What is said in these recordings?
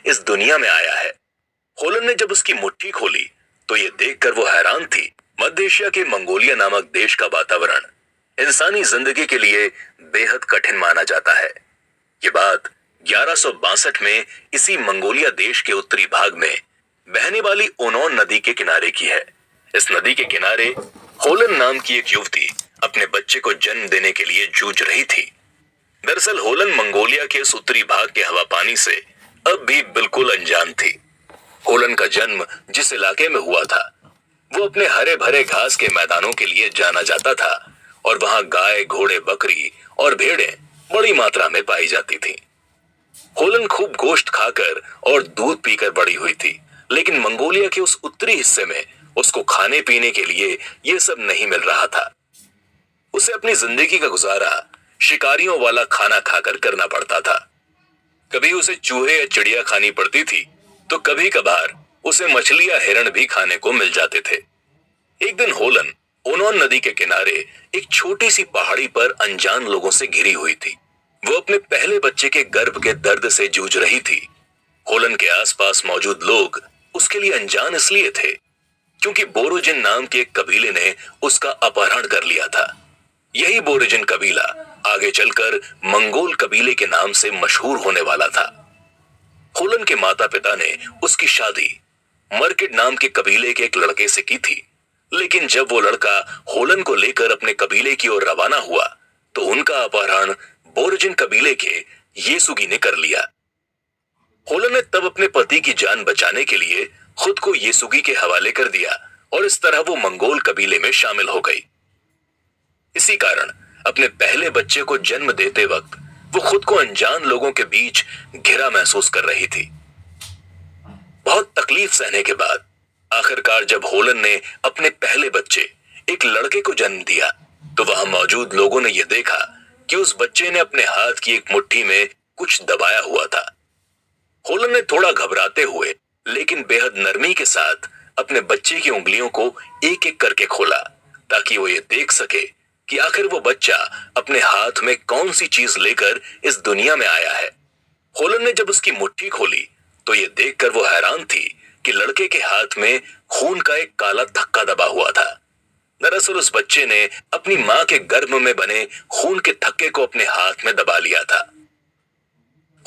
इस दुनिया में आया है। होलन ने जब उसकी मुट्ठी खोली तो ये देखकर वो हैरान थी। मध्य एशिया के मंगोलिया नामक देश का वातावरण इंसानी जिंदगी के लिए बेहद कठिन माना जाता है। ये बात 1162 में इसी मंगोलिया देश के उत्तरी भाग में बहने वाली ओनोन नदी के किनारे की है। इस नदी के किनारे होलन नाम की एक युवती अपने बच्चे को जन्म देने के लिए जूझ रही थी। दरअसल होलन मंगोलिया के इस उत्तरी भाग के हवा पानी से अब भी बिल्कुल अनजान थी। होलन का जन्म जिस इलाके में हुआ था वो अपने हरे भरे घास के मैदानों के लिए जाना जाता था और वहां गाय, घोड़े, बकरी और भेड़ें बड़ी मात्रा में पाई जाती थी। होलन खूब गोश्त खाकर और दूध पीकर बड़ी हुई थी, लेकिन मंगोलिया के उस उत्तरी हिस्से में उसको खाने पीने के लिए ये सब नहीं मिल रहा था। उसे अपनी जिंदगी का गुजारा शिकारियों वाला खाना खाकर करना पड़ता था। कभी उसे चूहे या चिड़िया खानी पड़ती थी तो कभी कभार उसे मछली या हिरण भी खाने को मिल जाते थे। एक दिन होलन ओनोन नदी के किनारे एक छोटी सी पहाड़ी पर अनजान लोगों से घिरी हुई थी। वो अपने पहले बच्चे के गर्भ के दर्द से जूझ रही थी। होलन के आसपास मौजूद लोग उसके लिए अनजान इसलिए थे क्योंकि बोरोजिन नाम के एक कबीले ने उसका अपहरण कर लिया था। यही बोरोजिन कबीला आगे चलकर मंगोल कबीले के नाम से मशहूर होने वाला था। होलन के माता पिता ने उसकी शादी मर्किड नाम के कबीले के एक लड़के से की थी, लेकिन जब वो लड़का होलन को लेकर अपने कबीले की ओर रवाना हुआ तो उनका अपहरण बोरोजिन कबीले के येसुगी ने कर लिया। होलन ने तब अपने पति की जान बचाने के लिए खुद को येसुगी के हवाले कर दिया और इस तरह वो मंगोल कबीले में शामिल हो गई। इसी कारण अपने पहले बच्चे को जन्म देते वक्त वो खुद को अनजान लोगों के बीच घिरा महसूस कर रही थी। बहुत तकलीफ सहने के बाद आखिरकार जब होलन ने अपने पहले बच्चे एक लड़के को जन्म दिया तो वहां मौजूद लोगों ने यह देखा कि उस बच्चे ने अपने हाथ की एक मुट्ठी में कुछ दबाया हुआ था। होलन ने थोड़ा घबराते हुए लेकिन बेहद नरमी के साथ अपने बच्चे की उंगलियों को एक एक करके खोला ताकि वो ये देख सके कि आखिर वो बच्चा अपने हाथ में कौन सी चीज लेकर इस दुनिया में आया है। होलन ने जब उसकी मुट्ठी खोली तो ये देखकर वो हैरान थी कि लड़के के हाथ में खून का एक काला थक्का दबा हुआ था। दरअसल उस बच्चे ने अपनी मां के गर्भ में बने खून के थक्के को अपने हाथ में दबा लिया था।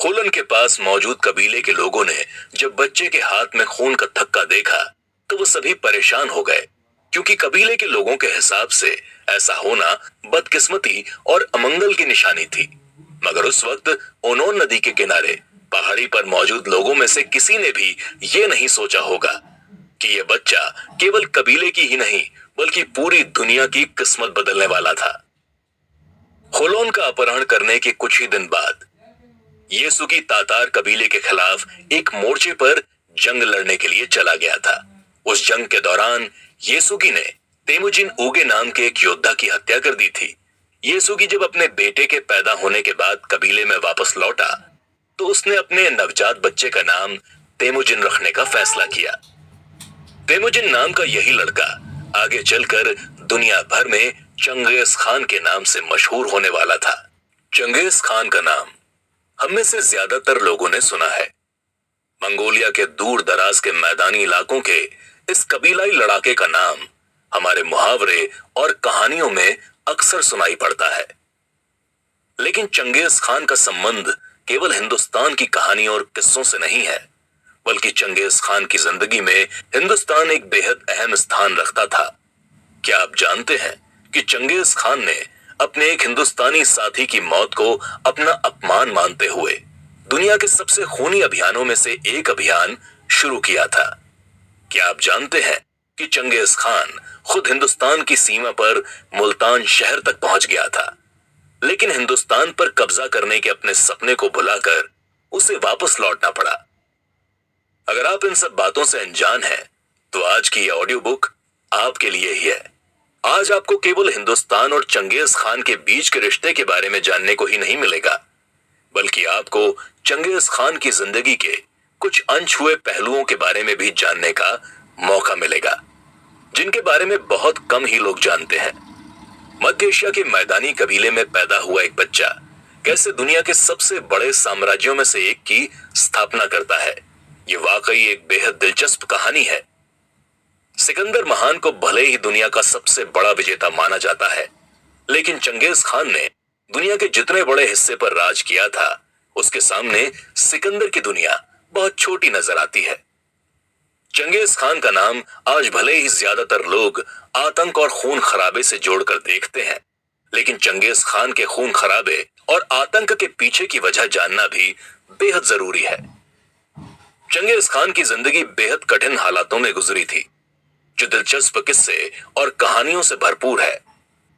होलन के पास मौजूद कबीले के लोगों ने जब बच्चे के हाथ में खून का थक्का देखा तो वो सभी परेशान हो गए, क्योंकि कबीले के लोगों के हिसाब से ऐसा होना बदकिस्मती और अमंगल की निशानी थी। मगर उस वक्त ओनोन नदी के किनारे पहाड़ी पर मौजूद लोगों में से किसी ने भी ये नहीं सोचा होगा कि यह बच्चा केवल कबीले की ही नहीं बल्कि पूरी दुनिया की किस्मत बदलने वाला था। होलोन का अपहरण करने के कुछ ही दिन बाद येसुगी तातार कबीले के खिलाफ एक मोर्चे पर जंग लड़ने के लिए चला गया था। उस जंग के दौरान येसुगी ने तेमुजिन उगे नाम के एक योद्धा की हत्या कर दी थी। येसुगी जब अपने बेटे के पैदा होने के बाद कबीले में वापस लौटा तो उसने अपने नवजात बच्चे का नाम तेमुजिन रखने का फैसला किया। तेमुजिन नाम का यही लड़का आगे चलकर दुनिया भर में चंगेज खान के नाम से मशहूर होने वाला था। चंगेज खान का नाम हम में से ज्यादातर लोगों ने सुना है। मंगोलिया के दूर दराज के मैदानी इलाकों के इस कबीलाई लड़ाके का नाम हमारे मुहावरे और कहानियों में अक्सर सुनाई पड़ता है। लेकिन चंगेज खान का संबंध केवल हिंदुस्तान की कहानियों और किस्सों से नहीं है, बल्कि चंगेज खान की जिंदगी में हिंदुस्तान एक बेहद अहम स्थान रखता था। क्या आप जानते हैं कि चंगेज खान ने अपने एक हिंदुस्तानी साथी की मौत को अपना अपमान मानते हुए दुनिया के सबसे खूनी अभियानों में से एक अभियान शुरू किया था? क्या आप जानते हैं कि चंगेज खान खुद हिंदुस्तान की सीमा पर मुल्तान शहर तक पहुंच गया था, लेकिन हिंदुस्तान पर कब्जा करने के अपने सपने को भुलाकर उसे वापस लौटना पड़ा। अगर आप इन सब बातों से अनजान हैं, तो आज की यह ऑडियो बुक आपके लिए ही है। आज आपको केवल हिंदुस्तान और चंगेज खान के बीच के रिश्ते के बारे में जानने को ही नहीं मिलेगा, बल्कि आपको चंगेज खान की जिंदगी के कुछ अनछुए पहलुओं के बारे में भी जानने का मौका मिलेगा, जिनके बारे में बहुत कम ही लोग जानते हैं। मध्य एशिया के मैदानी कबीले में पैदा हुआ एक बच्चा कैसे दुनिया के सबसे बड़े साम्राज्यों में से एक की स्थापना करता है। ये वाकई एक बेहद दिलचस्प कहानी है। सिकंदर महान को भले ही दुनिया का सबसे बड़ा विजेता माना जाता है, लेकिन चंगेज खान ने दुनिया के जितने बड़े हिस्से पर राज किया था, उसके सामने सिकंदर की दुनिया बहुत छोटी नजर आती है। चंगेज खान का नाम आज भले ही ज्यादातर लोग आतंक और खून खराबे से जोड़कर देखते हैं, लेकिन चंगेज खान के खून खराबे और आतंक के पीछे की वजह जानना भी बेहद जरूरी है। चंगेज खान की जिंदगी बेहद कठिन हालातों में गुजरी थी, जो दिलचस्प किस्से और कहानियों से भरपूर है।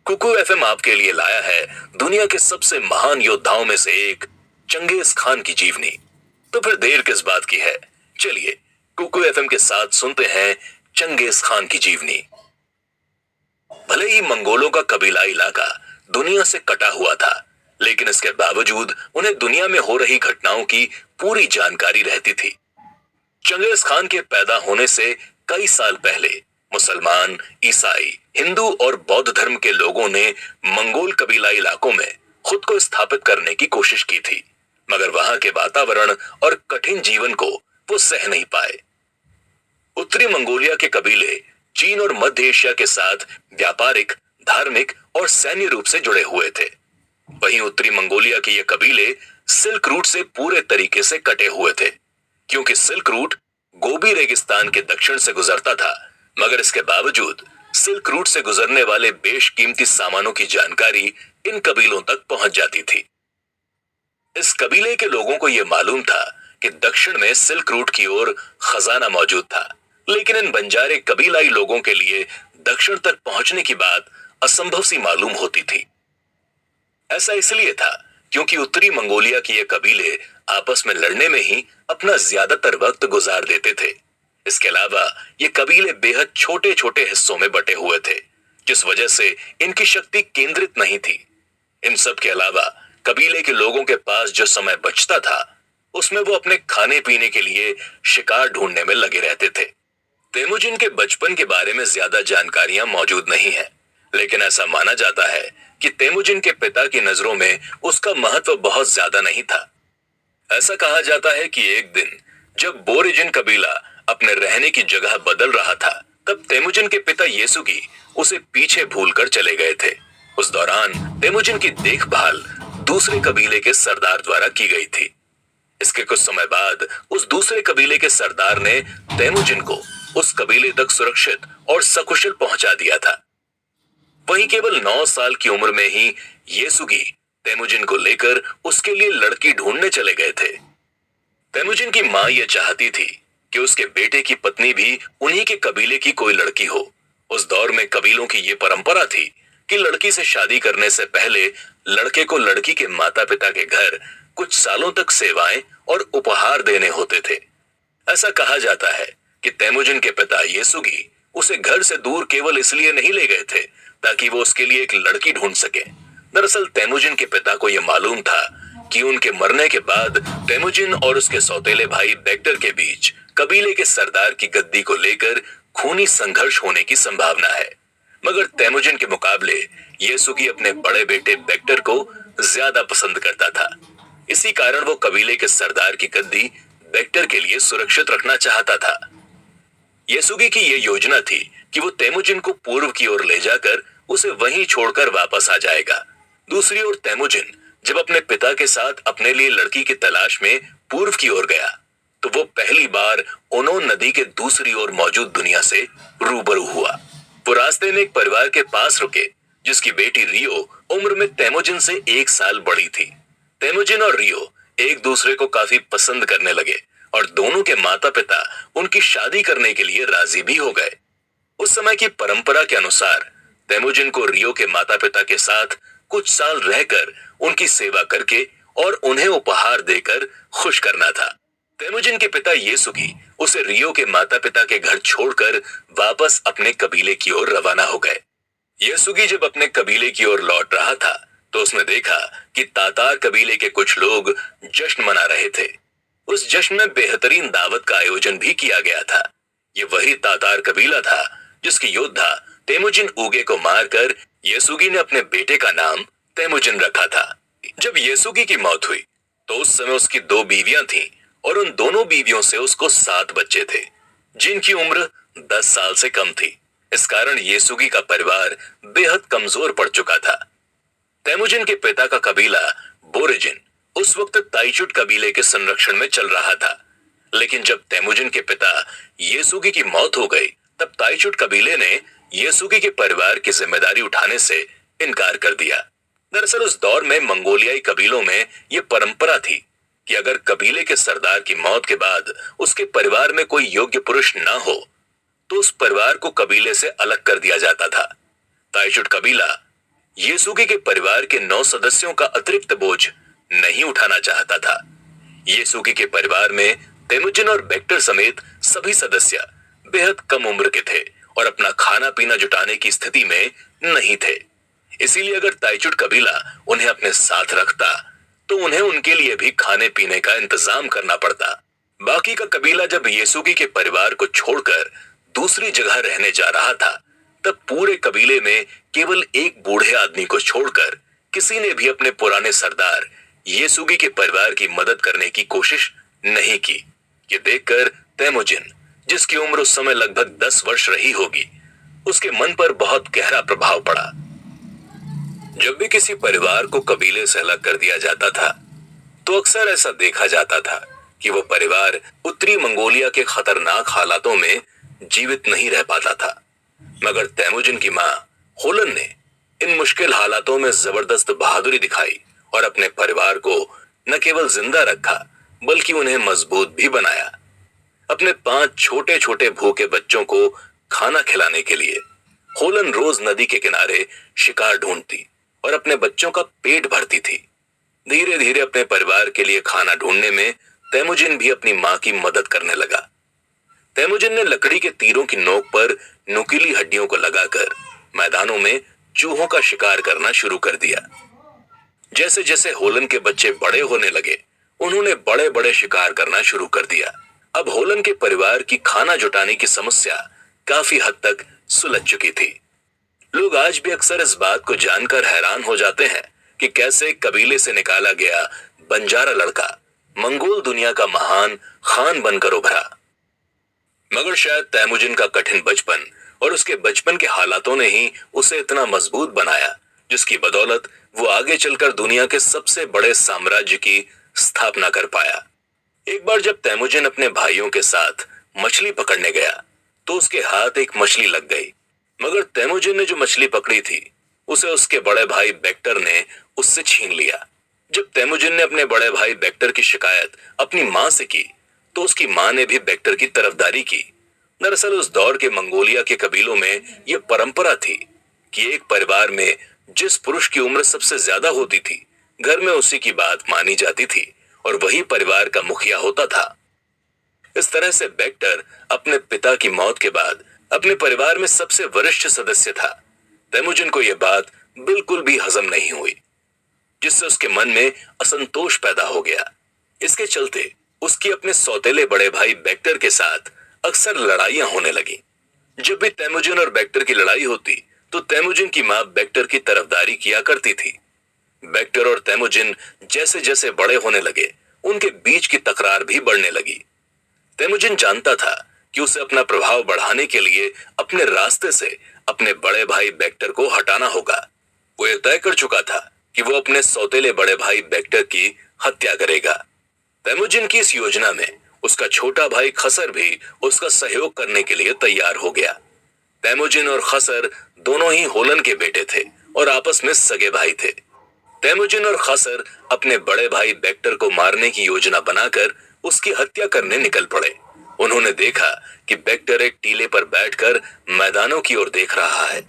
कुकू एफएम आपके लिए लाया है दुनिया के सबसे महान योद्धाओं में से एक चंगेज खान की जीवनी। तो फिर देर किस बात की है, चलिए कुकू एफएम के साथ सुनते हैं चंगेज खान की जीवनी। भले ही मंगोलों का कबीलाई इलाका दुनिया से कटा हुआ था, लेकिन इसके बावजूद उन्हें दुनिया में हो रही घटनाओं की पूरी जानकारी रहती थी। चंगेज खान के पैदा होने से कई साल पहले मुसलमान, ईसाई, हिंदू और बौद्ध धर्म के लोगों ने मंगोल कबीलाई इलाकों में खुद को स्थापित करने की कोशिश की थी, मगर वहां के वातावरण और कठिन जीवन को वो सह नहीं पाए। उत्तरी मंगोलिया के कबीले चीन और मध्य एशिया के साथ व्यापारिक, धार्मिक और सैन्य रूप से जुड़े हुए थे। वहीं उत्तरी मंगोलिया के ये कबीले सिल्क रूट से पूरे तरीके से कटे हुए थे, क्योंकि सिल्क रूट गोबी रेगिस्तान के दक्षिण से गुजरता था, मगर इसके बावजूद सिल्क रूट से गुजरने वाले बेशकीमती सामानों की जानकारी इन कबीलों तक पहुंच जाती थी। इस कबीले के लोगों को यह मालूम था कि दक्षिण में सिल्क रूट की ओर खजाना मौजूद था, लेकिन इन बंजारे कबीलाई लोगों के लिए दक्षिण तक पहुंचने की बात असंभव सी मालूम होती थी। ऐसा इसलिए था क्योंकि उत्तरी मंगोलिया के ये कबीले आपस में लड़ने में ही अपना ज्यादातर वक्त गुजार देते थे। इसके अलावा ये कबीले बेहद छोटे छोटे हिस्सों में बटे हुए थे, जिस वजह से इनकी शक्ति केंद्रित नहीं थी। इन सब के अलावा कबीले के लोगों के पास जो समय बचता था, उसमें वो अपने खाने पीने के लिए शिकार ढूंढने में लगे रहते थे। तेमुजिन के बचपन के बारे में ज्यादा जानकारियां मौजूद नहीं है, लेकिन ऐसा माना जाता है कि तेमुजिन के पिता की नजरों में उसका महत्व बहुत ज्यादा नहीं था। ऐसा कहा जाता है कि एक दिन जब बोरिजिन कबीला अपने रहने की जगह बदल रहा था, तब तेमुजिन के पिता येसुगी उसे पीछे भूलकर चले गए थे। उस दौरान तेमुजिन की देखभाल दूसरे कबीले के सरदार द्वारा की गई थी। इसके कुछ समय बाद उस दूसरे कबीले के सरदार ने तेमुजिन को उस कबीले तक सुरक्षित और सकुशल पहुंचा दिया था। वहीं केवल 9 साल की उम्र में ही येसुगी तेमुजिन को लेकर उसके लिए लड़की ढूंढने चले गए थे। तेमुजिन की मां यह चाहती थी कि उसके बेटे की पत्नी भी उन्हीं के कबीले की कोई लड़की हो। उस दौर में कबीलों की यह परंपरा थी कि लड़की से शादी करने से पहले लड़के को लड़की के माता पिता के घर कुछ सालों तक सेवाएं और उपहार देने होते थे। ऐसा कहा जाता है कि तेमुजिन के पिता येसुगी उसे घर से दूर केवल इसलिए नहीं ले गए थे ताकि वो उसके लिए एक लड़की ढूंढ सके। दरअसल तेमुजिन के पिता को यह मालूम था कि उनके मरने के बाद तेमुजिन और उसके सौतेले भाई बेक्टर के बीच कबीले के सरदार की गद्दी को लेकर खूनी संघर्ष होने की संभावना है, मगर तेमुजिन के मुकाबले येसुगी अपने बड़े बेटे बेक्टर को ज्यादा पसंद करता था। इसी कारण वो कबीले के सरदार की गद्दी बेक्टर के लिए सुरक्षित रखना चाहता था। येसुगी की यह योजना थी कि वो तेमुजिन को पूर्व की ओर ले जाकर उसे वहीं छोड़कर वापस आ जाएगा। दूसरी ओर तेमुजिन जब अपने पिता के साथ अपने लिए लड़की की तलाश में पूर्व की ओर गया, तो वो पहली बार ओनोन नदी के दूसरी ओर मौजूद दुनिया से रूबरू हुआ। वो रास्ते में एक परिवार के पास रुके जिसकी बेटी रियो उम्र में तेमुजिन से 1 साल बड़ी थी। तेमुजिन और रियो एक दूसरे को काफी पसंद करने लगे और दोनों के माता पिता उनकी शादी करने के लिए राजी भी हो गए। उस समय की परंपरा के अनुसार तेमुजिन को रियो के माता पिता के साथ कुछ साल रहकर उनकी सेवा करके और उन्हें उपहार देकर खुश करना था। तेमुजिन के पिता येसुगी उसे रियो के माता पिता के घर छोड़कर वापस अपने कबीले की ओर रवाना हो गए। येसुगी जब अपने कबीले की ओर लौट रहा था, तो उसने देखा कि तातार कबीले के कुछ लोग जश्न मना रहे थे। उस जश्न में बेहतरीन दावत का आयोजन भी किया गया था। ये वही तातार कबीला था जिसके योद्धा तेमुजिन उगे को मारकर येसुगी ने अपने बेटे का नाम तेमुजिन रखा था। जब येसुगी की मौत हुई तो उस समय उसकी 2 बीवियां थीं और उन दोनों बीवियों से उसको 7 बच्चे थे जिनकी उम्र 10 साल से कम थी। इस कारण येसुगी का परिवार बेहद कमजोर पड़ चुका था। तेमुजिन के पिता का कबीला बोरेजिन उस वक्त ताइचुट कबीले के संरक्षण में चल रहा था, लेकिन जब तेमुजिन के पिता येसुगी की मौत हो गई तब ताइचुट कबीले ने येसुगी के परिवार की जिम्मेदारी उठाने से इनकार कर दिया। दरअसल उस दौर में मंगोलियाई कबीलों में यह परंपरा थी कि अगर कबीले के सरदार की मौत के बाद उसके परिवार में कोई योग्य पुरुष न हो तो उस परिवार को कबीले से अलग कर दिया जाता था। ताइचुट कबीला येसुगी के परिवार के 9 सदस्यों का अतिरिक्त बोझ नहीं उठाना चाहता था। येसुगी के परिवार में तेमुजिन और बेक्टर समेत सभी सदस्य बेहद कम उम्र के थे और अपना खाना पीना जुटाने की स्थिति में नहीं थे। इसीलिए अगर ताइचुट कबीला उन्हें अपने साथ रखता तो उन्हें उनके लिए भी खाने पीने का इंतजाम करना पड़ता। बाकी का कबीला जब येसुगी के परिवार को छोड़कर दूसरी जगह रहने जा रहा था तब पूरे कबीले में केवल एक बूढ़े आदमी को छोड़कर किसी ने भी अपने पुराने सरदार येसुगी के परिवार की मदद करने की कोशिश नहीं की। ये देखकर तेमुजिन, जिसकी उम्र उस समय लगभग 10 वर्ष रही होगी, उसके मन पर बहुत गहरा प्रभाव पड़ा। जब भी किसी परिवार को कबीले से अलग कर दिया जाता था तो अक्सर ऐसा देखा जाता था कि वो परिवार उत्तरी मंगोलिया के खतरनाक हालातों में जीवित नहीं रह पाता था। मगर तेमुजिन की मां होलन ने इन मुश्किल हालातों में जबरदस्त बहादुरी दिखाई और अपने परिवार को न केवल जिंदा रखा बल्कि उन्हें मजबूत भी बनाया। अपने 5 छोटे छोटे भूखे बच्चों को खाना खिलाने के लिए होलन रोज नदी के किनारे शिकार ढूंढती और अपने बच्चों का पेट भरती थी। धीरे धीरे अपने परिवार के लिए खाना ढूंढने में तेमुजिन भी अपनी मां की मदद करने लगा। तेमुजिन ने लकड़ी के तीरों की नोक पर नुकीली हड्डियों को लगाकर मैदानों में चूहों का शिकार करना शुरू कर दिया। जैसे जैसे होलन के बच्चे बड़े होने लगे उन्होंने बड़े बड़े शिकार करना शुरू कर दिया। अब होलन के परिवार की खाना जुटाने की समस्या काफी हद तक सुलझ चुकी थी। लोग आज भी अक्सर इस बात को जानकर हैरान हो जाते हैं कि कैसे कबीले से निकाला गया बंजारा लड़का मंगोल दुनिया का महान खान बनकर उभरा। मगर शायद तेमुजिन का कठिन बचपन और उसके बचपन के हालातों ने ही उसे इतना मजबूत बनाया जिसकी बदौलत वो आगे चलकर दुनिया के सबसे बड़े साम्राज्य की स्थापना कर पाया। एक बार जब तेमुजिन अपने भाइयों के साथ मछली पकड़ने गया तो उसके हाथ एक मछली लग गई। मगर तेमुजिन ने जो मछली पकड़ी थी उसे उसके बड़े भाई बेक्टर ने उससे छीन लिया। जब तेमुजिन ने अपने बड़े भाई बेक्टर की शिकायत अपनी मां से की तो उसकी मां ने भी बेक्टर की तरफदारी की। दरअसल उस दौर के मंगोलिया के कबीलों में यह परंपरा थी कि एक परिवार में जिस पुरुष की उम्र सबसे ज्यादा होती थी घर में उसी की बात मानी जाती थी और वही परिवार का मुखिया होता था। इस तरह से बेक्टर अपने पिता की मौत के बाद अपने परिवार में सबसे वरिष्ठ सदस्य था। तेमुजिन को यह बात बिल्कुल भी हजम नहीं हुई जिससे उसके मन में असंतोष पैदा हो गया। इसके चलते उसकी अपने सौतेले बड़े भाई बेक्टर के साथ अक्सर लड़ाइयां होने लगी। जब भी तेमुजिन और बेक्टर की लड़ाई होती तो तेमुजिन की मां बेक्टर की तरफदारी किया करती थी। बेक्टर और तेमुजिन जैसे जैसे बड़े होने लगे उनके बीच की तकरार भी बढ़ने लगी। तेमुजिन जानता था कि उसे अपना प्रभाव बढ़ाने के लिए अपने रास्ते से अपने बड़े भाई बेक्टर को हटाना होगा। वो यह तय कर चुका था कि वो अपने सौतेले बड़े भाई बेक्टर की हत्या करेगा। तेमुजिन की इस योजना में उसका छोटा भाई खसर भी उसका सहयोग करने के लिए तैयार हो गया। तेमुजिन और खसर दोनों ही होलन के बेटे थे और आपस में सगे भाई थे। तेमुजिन और खसर अपने बड़े भाई बेक्टर को मारने की योजना बनाकर उसकी हत्या करने निकल पड़े। उन्होंने देखा कि बेक्टर एक टीले पर बैठकर मैदानों की ओर देख रहा है।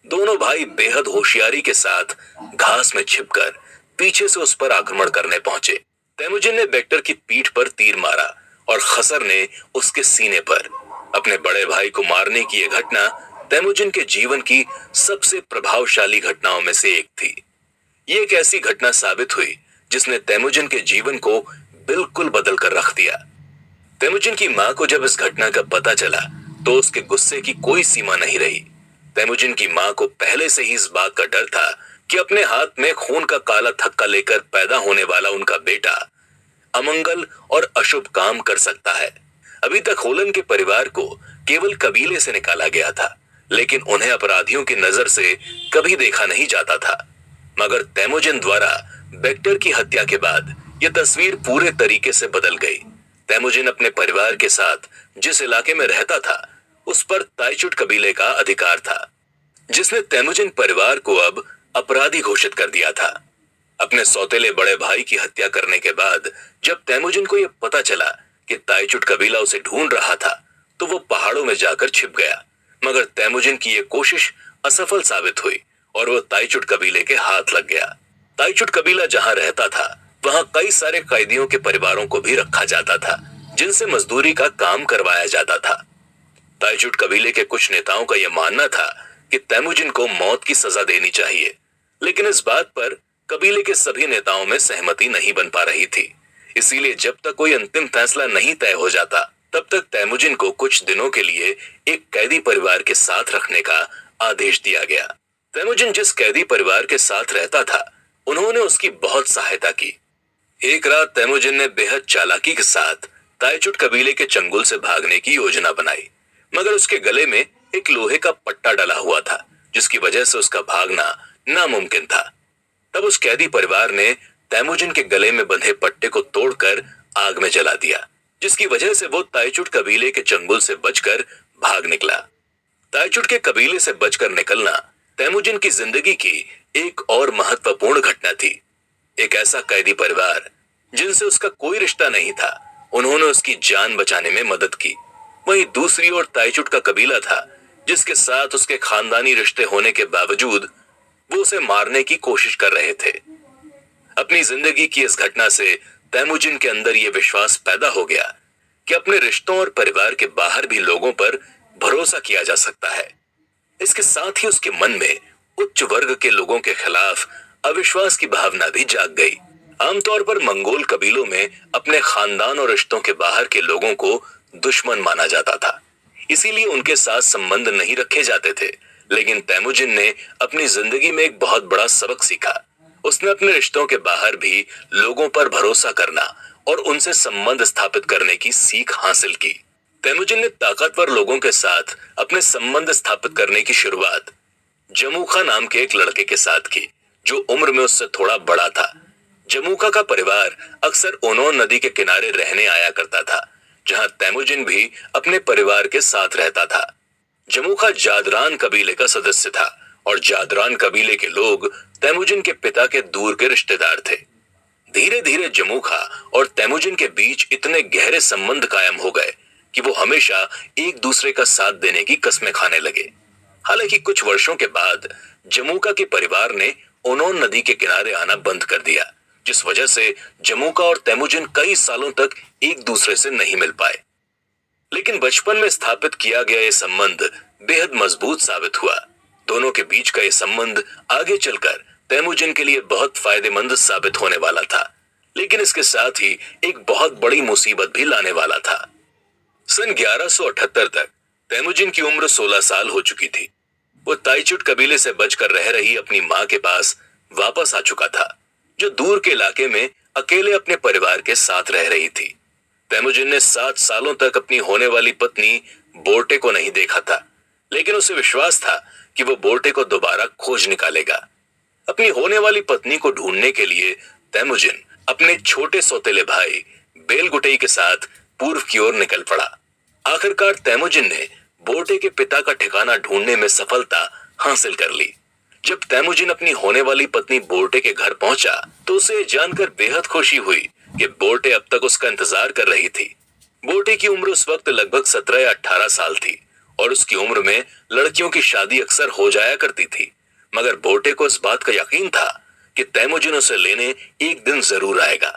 दोनों भाई बेहद होशियारी के साथ घास में छिपकर पीछे से उस पर आक्रमण करने पहुंचे। तेमुजिन ने बेक्टर की पीठ पर तीर मारा और खसर ने उसके सीने पर। अपने बड़े भाई को मारने की यह घटना तेमुजिन के जीवन की सबसे प्रभावशाली घटनाओं में से एक थी। ये एक ऐसी घटना साबित हुई जिसने तेमुजिन के जीवन को बिल्कुल बदल कर रख दिया। तेमुजिन की मां को जब इस घटना का पता चला तो उसके गुस्से की कोई सीमा नहीं रही। तेमुजिन की मां को पहले से ही इस बात का डर था कि अपने हाथ में खून का काला थक्का लेकर पैदा होने वाला उनका बेटा अमंगल और अशुभ काम कर सकता है। अभी तक होलन के परिवार को केवल कबीले से निकाला गया था, लेकिन उन्हें अपराधियों की नजर से कभी देखा नहीं जाता था। मगर तेमुजिन द्वारा बेक्टर की हत्या के बाद यह तस्वीर पूरे तरीके से बदल गई। तेमुजिन अपने परिवार के साथ जिस इलाके में रहता था, उस पर ताइचुट कबीले का अधिकार था, जिसने तेमुजिन परिवार को अब अपराधी घोषित कर दिया था। अपने सौतेले बड़े भाई की हत्या करने के बाद जब तेमुजिन को यह पता चला कि ताइचुट कबीला उसे ढूंढ रहा था, तो वो पहाड़ों में जाकर छिप गया। मगर तेमुजिन की यह कोशिश असफल साबित हुई और वो ताइचुट कबीले के हाथ लग गया। ताइचुट कबीला जहां रहता था, वहां कई सारे कैदियों के परिवारों को भी रखा जाता था, जिनसे मजदूरी का काम करवाया जाता था। ताइचुट कबीले के कुछ नेताओं का यह मानना था कि तेमुजिन को मौत की सजा देनी चाहिए, लेकिन इस बात पर कबीले के सभी नेताओं में सहमति नहीं बन पा रही थी। इसीलिए जब तक कोई अंतिम फैसला नहीं तय हो जाता, तब तक तेमुजिन को कुछ दिनों के लिए एक कैदी परिवार के साथ रखने का आदेश दिया गया। तेमुजिन जिस कैदी परिवार के साथ रहता था, उन्होंने उसकी बहुत सहायता की। एक रात तेमुजिन ने बेहद चालाकी के साथ ताइचुट कबीले के चंगुल से भागने की योजना बनाई, मगर उसके गले में एक लोहे का पट्टा डला हुआ था, जिसकी वजह से उसका भागना नामुमकिन था। तब उस कैदी परिवार ने तेमुजिन के गले में बंधे पट्टे को तोड़कर आग में जला दिया, जिसकी वजह से वो ताइचुट कबीले के चंगुल से बचकर भाग निकला। ताइचुट के कबीले से बचकर निकलना तेमुजिन की जिंदगी की एक और महत्वपूर्ण घटना थी। एक ऐसा कैदी परिवार जिनसे उसका कोई रिश्ता नहीं था, उन्होंने उसकी जान बचाने में मदद की। वहीं दूसरी ओर ताइचुट का कबीला था, जिसके साथ उसके खानदानी रिश्ते होने के बावजूद वो उसे मारने की कोशिश कर रहे थे। अपनी जिंदगी की इस घटना से तेमुजिन के अंदर यह विश्वास पैदा हो गया कि अपने रिश्तों और परिवार के बाहर भी लोगों पर भरोसा किया जा सकता है। इसके साथ ही उसके मन में उच्च वर्ग के लोगों के खिलाफ अविश्वास की भावना भी जाग गई। आमतौर पर मंगोल कबीलों में अपने खानदान और रिश्तों के बाहर के लोगों को दुश्मन माना जाता था, इसीलिए उनके साथ संबंध नहीं रखे जाते थे। लेकिन तेमुजिन ने अपनी जिंदगी में एक बहुत बड़ा सबक सीखा। उसने अपने रिश्तों के बाहर भी लोगों पर भरोसा करना और उनसे संबंध स्थापित करने की सीख हासिल की। तेमुजिन ने ताकतवर लोगों के साथ अपने संबंध स्थापित करने की शुरुआत जमुखा नाम के एक लड़के के साथ की, जो उम्र में उससे थोड़ा बड़ा था। जमुखा का परिवार अक्सर ओनोन नदी के किनारे रहने आया करता था, जहां तेमुजिन भी अपने परिवार के साथ रहता था। जमुखा जादरान कबीले का सदस्य था और जादरान कबीले के लोग तेमुजिन के पिता के दूर के रिश्तेदार थे। धीरे धीरे जमुखा और तेमुजिन के बीच इतने गहरे संबंध कायम हो गए कि वो हमेशा एक दूसरे का साथ देने की कस्में खाने लगे। हालांकि कुछ वर्षों के बाद जमुखा के परिवार ने ओनोन नदी के किनारे आना बंद कर दिया, जिस वजह से जमुखा और तेमुजिन कई सालों तक एक दूसरे से नहीं मिल पाए। लेकिन बचपन में स्थापित किया गया यह संबंध बेहद मजबूत साबित हुआ। दोनों के बीच का यह संबंध आगे चलकर तेमुजिन के लिए बहुत फायदेमंद साबित होने वाला था, लेकिन इसके साथ ही एक बहुत बड़ी मुसीबत भी लाने वाला था। सन 1178 तक तेमुजिन की उम्र 16 साल हो चुकी थी। वो ताइचुट कबीले से बचकर रह रही अपनी मां के पास वापस आ चुका था, जो दूर के इलाके में अकेले अपने परिवार के साथ रह रही थी। तेमुजिन ने 7 सालों तक अपनी होने वाली पत्नी बोर्टे को नहीं देखा था, लेकिन उसे विश्वास था कि वो बोर्टे को दोबारा खोज निकालेगा। अपनी होने वाली पत्नी को ढूंढने के लिए तेमुजिन अपने छोटे सौतेले भाई बेलगुटेई के साथ पूर्व की ओर निकल पड़ा। आखिरकार तेमुजिन ने बोर्टे के पिता का ठिकाना ढूंढने में सफलता हासिल कर ली। जब तेमुजिन अपनी होने वाली पत्नी बोर्टे के घर पहुंचा, तो उसे जानकर बेहद खुशी हुई कि बोर्टे अब तक उसका इंतजार कर रही थी। बोर्टे की उम्र उस वक्त लगभग 17 या 18 साल थी और उसकी उम्र में लड़कियों की शादी अक्सर हो जाया करती थी। मगर बोर्टे को इस बात का यकीन था कि तेमुजिन उसे लेने एक दिन जरूर आएगा।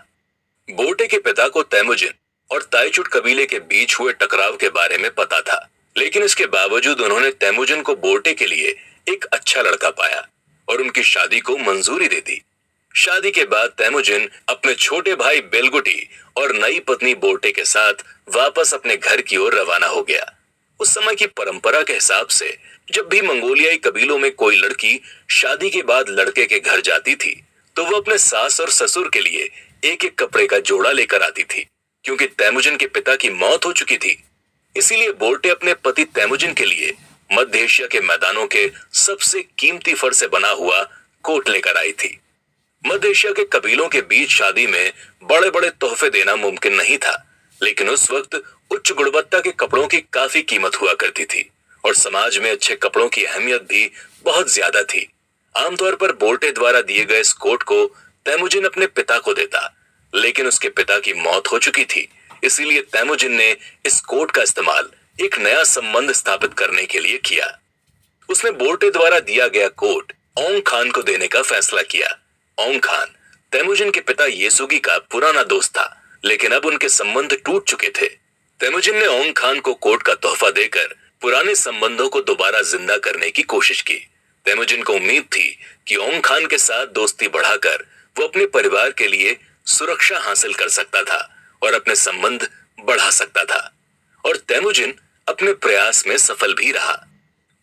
बोर्टे के पिता को तेमुजिन और ताइचुट कबीले के बीच हुए टकराव के बारे में पता था, लेकिन इसके बावजूद उन्होंने तेमुजिन को बोर्टे के लिए एक अच्छा लड़का पाया और उनकी शादी को मंजूरी दे दी। शादी के बाद तेमुजिन अपने छोटे भाई बेलगुटी और नई पत्नी बोर्टे के साथ वापस अपने घर की ओर रवाना हो गया। उस समय की परंपरा के हिसाब से जब भी मंगोलियाई कबीलों में कोई लड़की शादी के बाद लड़के के घर जाती थी तो वो अपने सास और ससुर के लिए एक एक कपड़े का जोड़ा लेकर आती थी। क्योंकि तैमुजिन के पिता की मौत हो चुकी थी, इसीलिए बोर्टे अपने पति तैमुजिन के लिए मध्य एशिया के मैदानों के सबसे कीमती फर से बना हुआ कोट लेकर आई थी। मध्य एशिया के कबीलों के बीच शादी में बड़े बड़े तोहफे देना मुमकिन नहीं था, लेकिन उस वक्त उच्च गुणवत्ता के कपड़ों की काफी कीमत हुआ करती थी और समाज में अच्छे कपड़ों की अहमियत भी बहुत ज्यादा थी। आमतौर पर बोर्टे द्वारा दिए गए इस कोट को तैमुजिन अपने पिता को देता, लेकिन उसके पिता की मौत हो चुकी थी, इसीलिए तैमुजिन ने इस कोट का इस्तेमाल एक नया संबंध स्थापित करने के लिए किया। उसने बोर्टे द्वारा दिया गया कोट ओंग खान को देने का फैसला किया। ओंग खान तैमुजिन के पिता येसुगी का पुराना दोस्त था, लेकिन अब उनके संबंध टूट चुके थे। तैमुजिन ने ओंग खान को कोट का तोहफा देकर पुराने संबंधों को दोबारा जिंदा करने की कोशिश की। तैमुजिन को उम्मीद थी कि ओंग खान के साथ दोस्ती बढ़ाकर वो अपने परिवार के लिए सुरक्षा हासिल कर सकता था और अपने संबंध बढ़ा सकता था, और तैमुजिन अपने प्रयास में सफल भी रहा।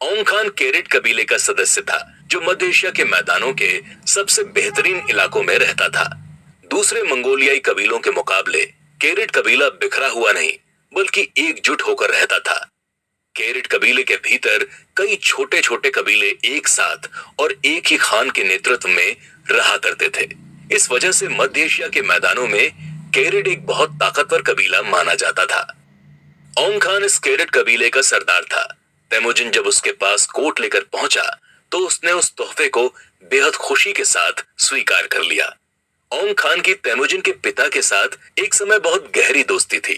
ओंग खान केरिट कबीले का सदस्य था, जो मध्य एशिया के मैदानों के सबसे बेहतरीन इलाकों में रहता था। दूसरे मंगोलियाई कबीलों के मुकाबले केरिट कबीला बिखरा हुआ नहीं, बल्कि एकजुट होकर रहता था। केरिट कबीले के भीतर कई छोटे छोटे कबीले एक साथ और एक ही खान के नेतृत्व में रहा करते थे। इस वजह से मध्य एशिया के मैदानों में केरिट एक बहुत ताकतवर कबीला माना जाता था। ओंग खान इस केरिट कबीले का सरदार था। तैमुजिन जब उसके पास कोट लेकर पहुंचा तो उसने उस तोहफे को बेहद खुशी के साथ स्वीकार कर लिया। ओंग खान की तैमुजिन के पिता के साथ एक समय बहुत गहरी दोस्ती थी।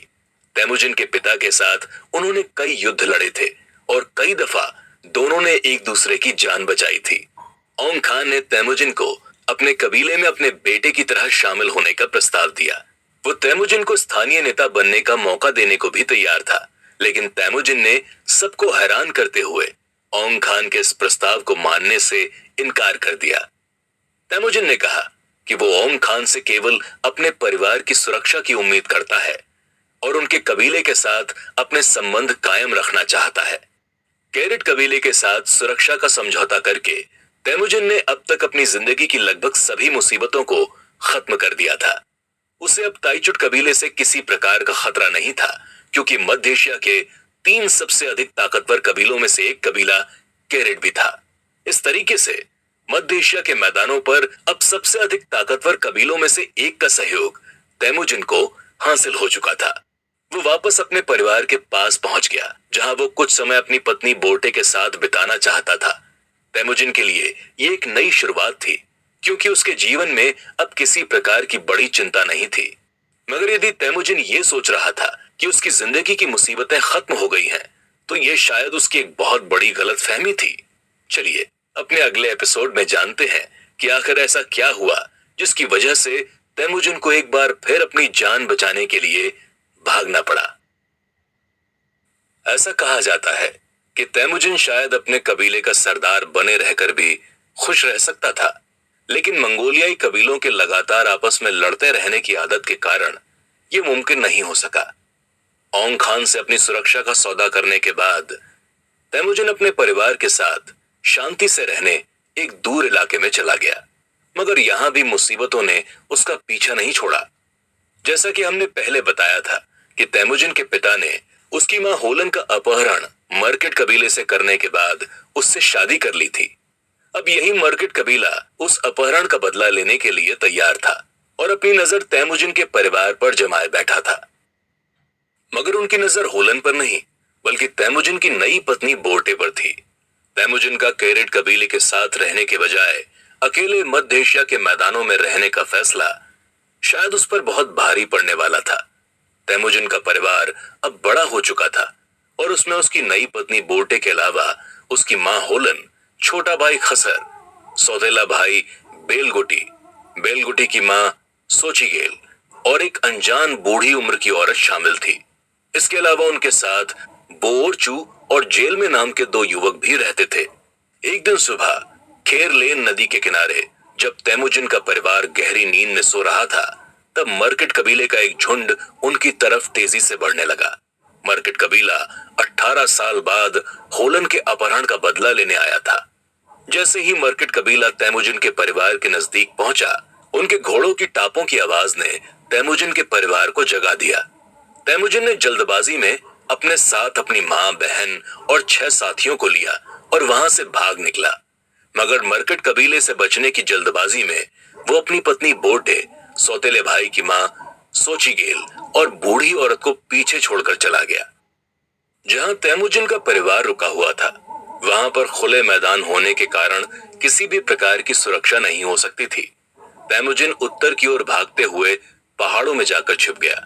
तैमुजिन के पिता के साथ उन्होंने कई युद्ध लड़े थे और कई दफा दोनों ने एक दूसरे की जान बचाई थी। ओंग खान ने तैमुजिन को अपने कबीले में अपने बेटे की तरह शामिल होने का प्रस्ताव दिया। वो तैमुजिन को स्थानीय नेता बनने का मौका देने को भी तैयार था, लेकिन तैमुजिन ने सबको हैरान करते हुए ओंग खान के इस प्रस्ताव को मानने से इनकार कर दिया। तैमुजिन ने कहा कि वो ओंग खान से केवल अपने परिवार की सुरक्षा की उम्मीद करता है और उनके कबीले के साथ अपने संबंध कायम रखना चाहता है। केरिट कबीले के साथ सुरक्षा का समझौता करके तैमुजिन ने अब तक अपनी जिंदगी की लगभग सभी मुसीबतों को खत्म कर दिया था। उसे अब ताइचुट कबीले से किसी प्रकार का खतरा नहीं था, क्योंकि मध्य एशिया के 3 सबसे अधिक ताकतवर कबीलों में से एक कबीला केरिट भी था। इस तरीके से मध्य एशिया के मैदानों पर अब सबसे अधिक ताकतवर कबीलों में से एक का सहयोग तैमुजिन को हासिल हो चुका था। वो वापस अपने परिवार के पास पहुंच गया, जहां वो कुछ समय अपनी पत्नी बोर्टे के साथ बिताना चाहता था। तैमुजिन के लिए ये एक नई शुरुआत थी, क्योंकि उसके जीवन में अब किसी प्रकार की बड़ी चिंता नहीं थी। मगर यदि तैमुजिन ये सोच रहा था कि उसकी जिंदगी की मुसीबतें खत्म हो गई हैं, तो ये शायद उसकी एक बहुत बड़ी गलतफहमी थी। चलिए अपने अगले एपिसोड में जानते हैं कि आखिर ऐसा क्या हुआ जिसकी वजह से तैमुजिन को एक बार फिर अपनी जान बचाने के लिए भागना पड़ा। ऐसा कहा जाता है कि तैमुजिन शायद अपने कबीले का सरदार बने रहकर भी खुश रह सकता था, लेकिन मंगोलियाई कबीलों के लगातार आपस में लड़ते रहने की आदत के कारण यह मुमकिन नहीं हो सका। ओंग खान से अपनी सुरक्षा का सौदा करने के बाद तैमुजिन अपने परिवार के साथ शांति से रहने एक दूर इलाके में चला गया, मगर यहां भी मुसीबतों ने उसका पीछा नहीं छोड़ा। जैसा कि हमने पहले बताया था कि तैमुजिन के पिता ने उसकी मां होलन का अपहरण मर्केट कबीले से करने के बाद उससे शादी कर ली थी। अब यही मर्केट कबीला उस अपहरण का बदला लेने के लिए तैयार था और अपनी नजर तैमुजिन के परिवार पर जमाए बैठा था। मगर उनकी नजर होलन पर नहीं, बल्कि तैमुजिन की नई पत्नी बोर्टे पर थी। तैमुजिन का केरिट कबीले के साथ रहने के बजाय अकेले मध्य एशिया के मैदानों में रहने का फैसला शायद उस पर बहुत भारी पड़ने वाला था। तैमुजिन का परिवार अब बड़ा हो चुका था और उसमें उसकी नई पत्नी बोर्टे के अलावा उसकी मां होलन, छोटा भाई खसर, सौतेला भाई बेलगुटी, बेलगुटी की मां सोचिगेल और एक अनजान बूढ़ी उम्र की औरत शामिल थी। इसके अलावा उनके साथ बोरचू और जेल में नाम के 2 युवक भी रहते थे। एक दिन सुबह खेरलेन नदी के किनारे जब तैमुजिन का परिवार गहरी नींद में सो रहा था, तब मर्केट कबीले का एक झुंड उनकी तरफ तेजी से बढ़ने लगा। मर्केट कबीला 18 साल बाद होलन के अपहरण का बदला लेने आया था। जैसे ही मर्केट कबीला तैमुजिन के परिवार के नजदीक पहुंचा, उनके घोड़ों की टापों की आवाज ने तैमुजिन के परिवार को जगा दिया। तैमुजिन ने जल्दबाजी में अपने साथ अपनी मां, बहन और 6 साथियों को लिया और वहां से भाग निकला। मगर मर्केट कबीले से बचने की जल्दबाजी में वो अपनी पत्नी बोटे, सौतेले भाई की मां सोचिगेल और बूढ़ी औरत को पीछे छोड़कर चला गया। जहां तैमुजिन का परिवार रुका हुआ था, वहां पर खुले मैदान होने के कारण किसी भी प्रकार की सुरक्षा नहीं हो सकती थी। तैमुजिन उत्तर की ओर भागते हुए पहाड़ों में जाकर छिप गया।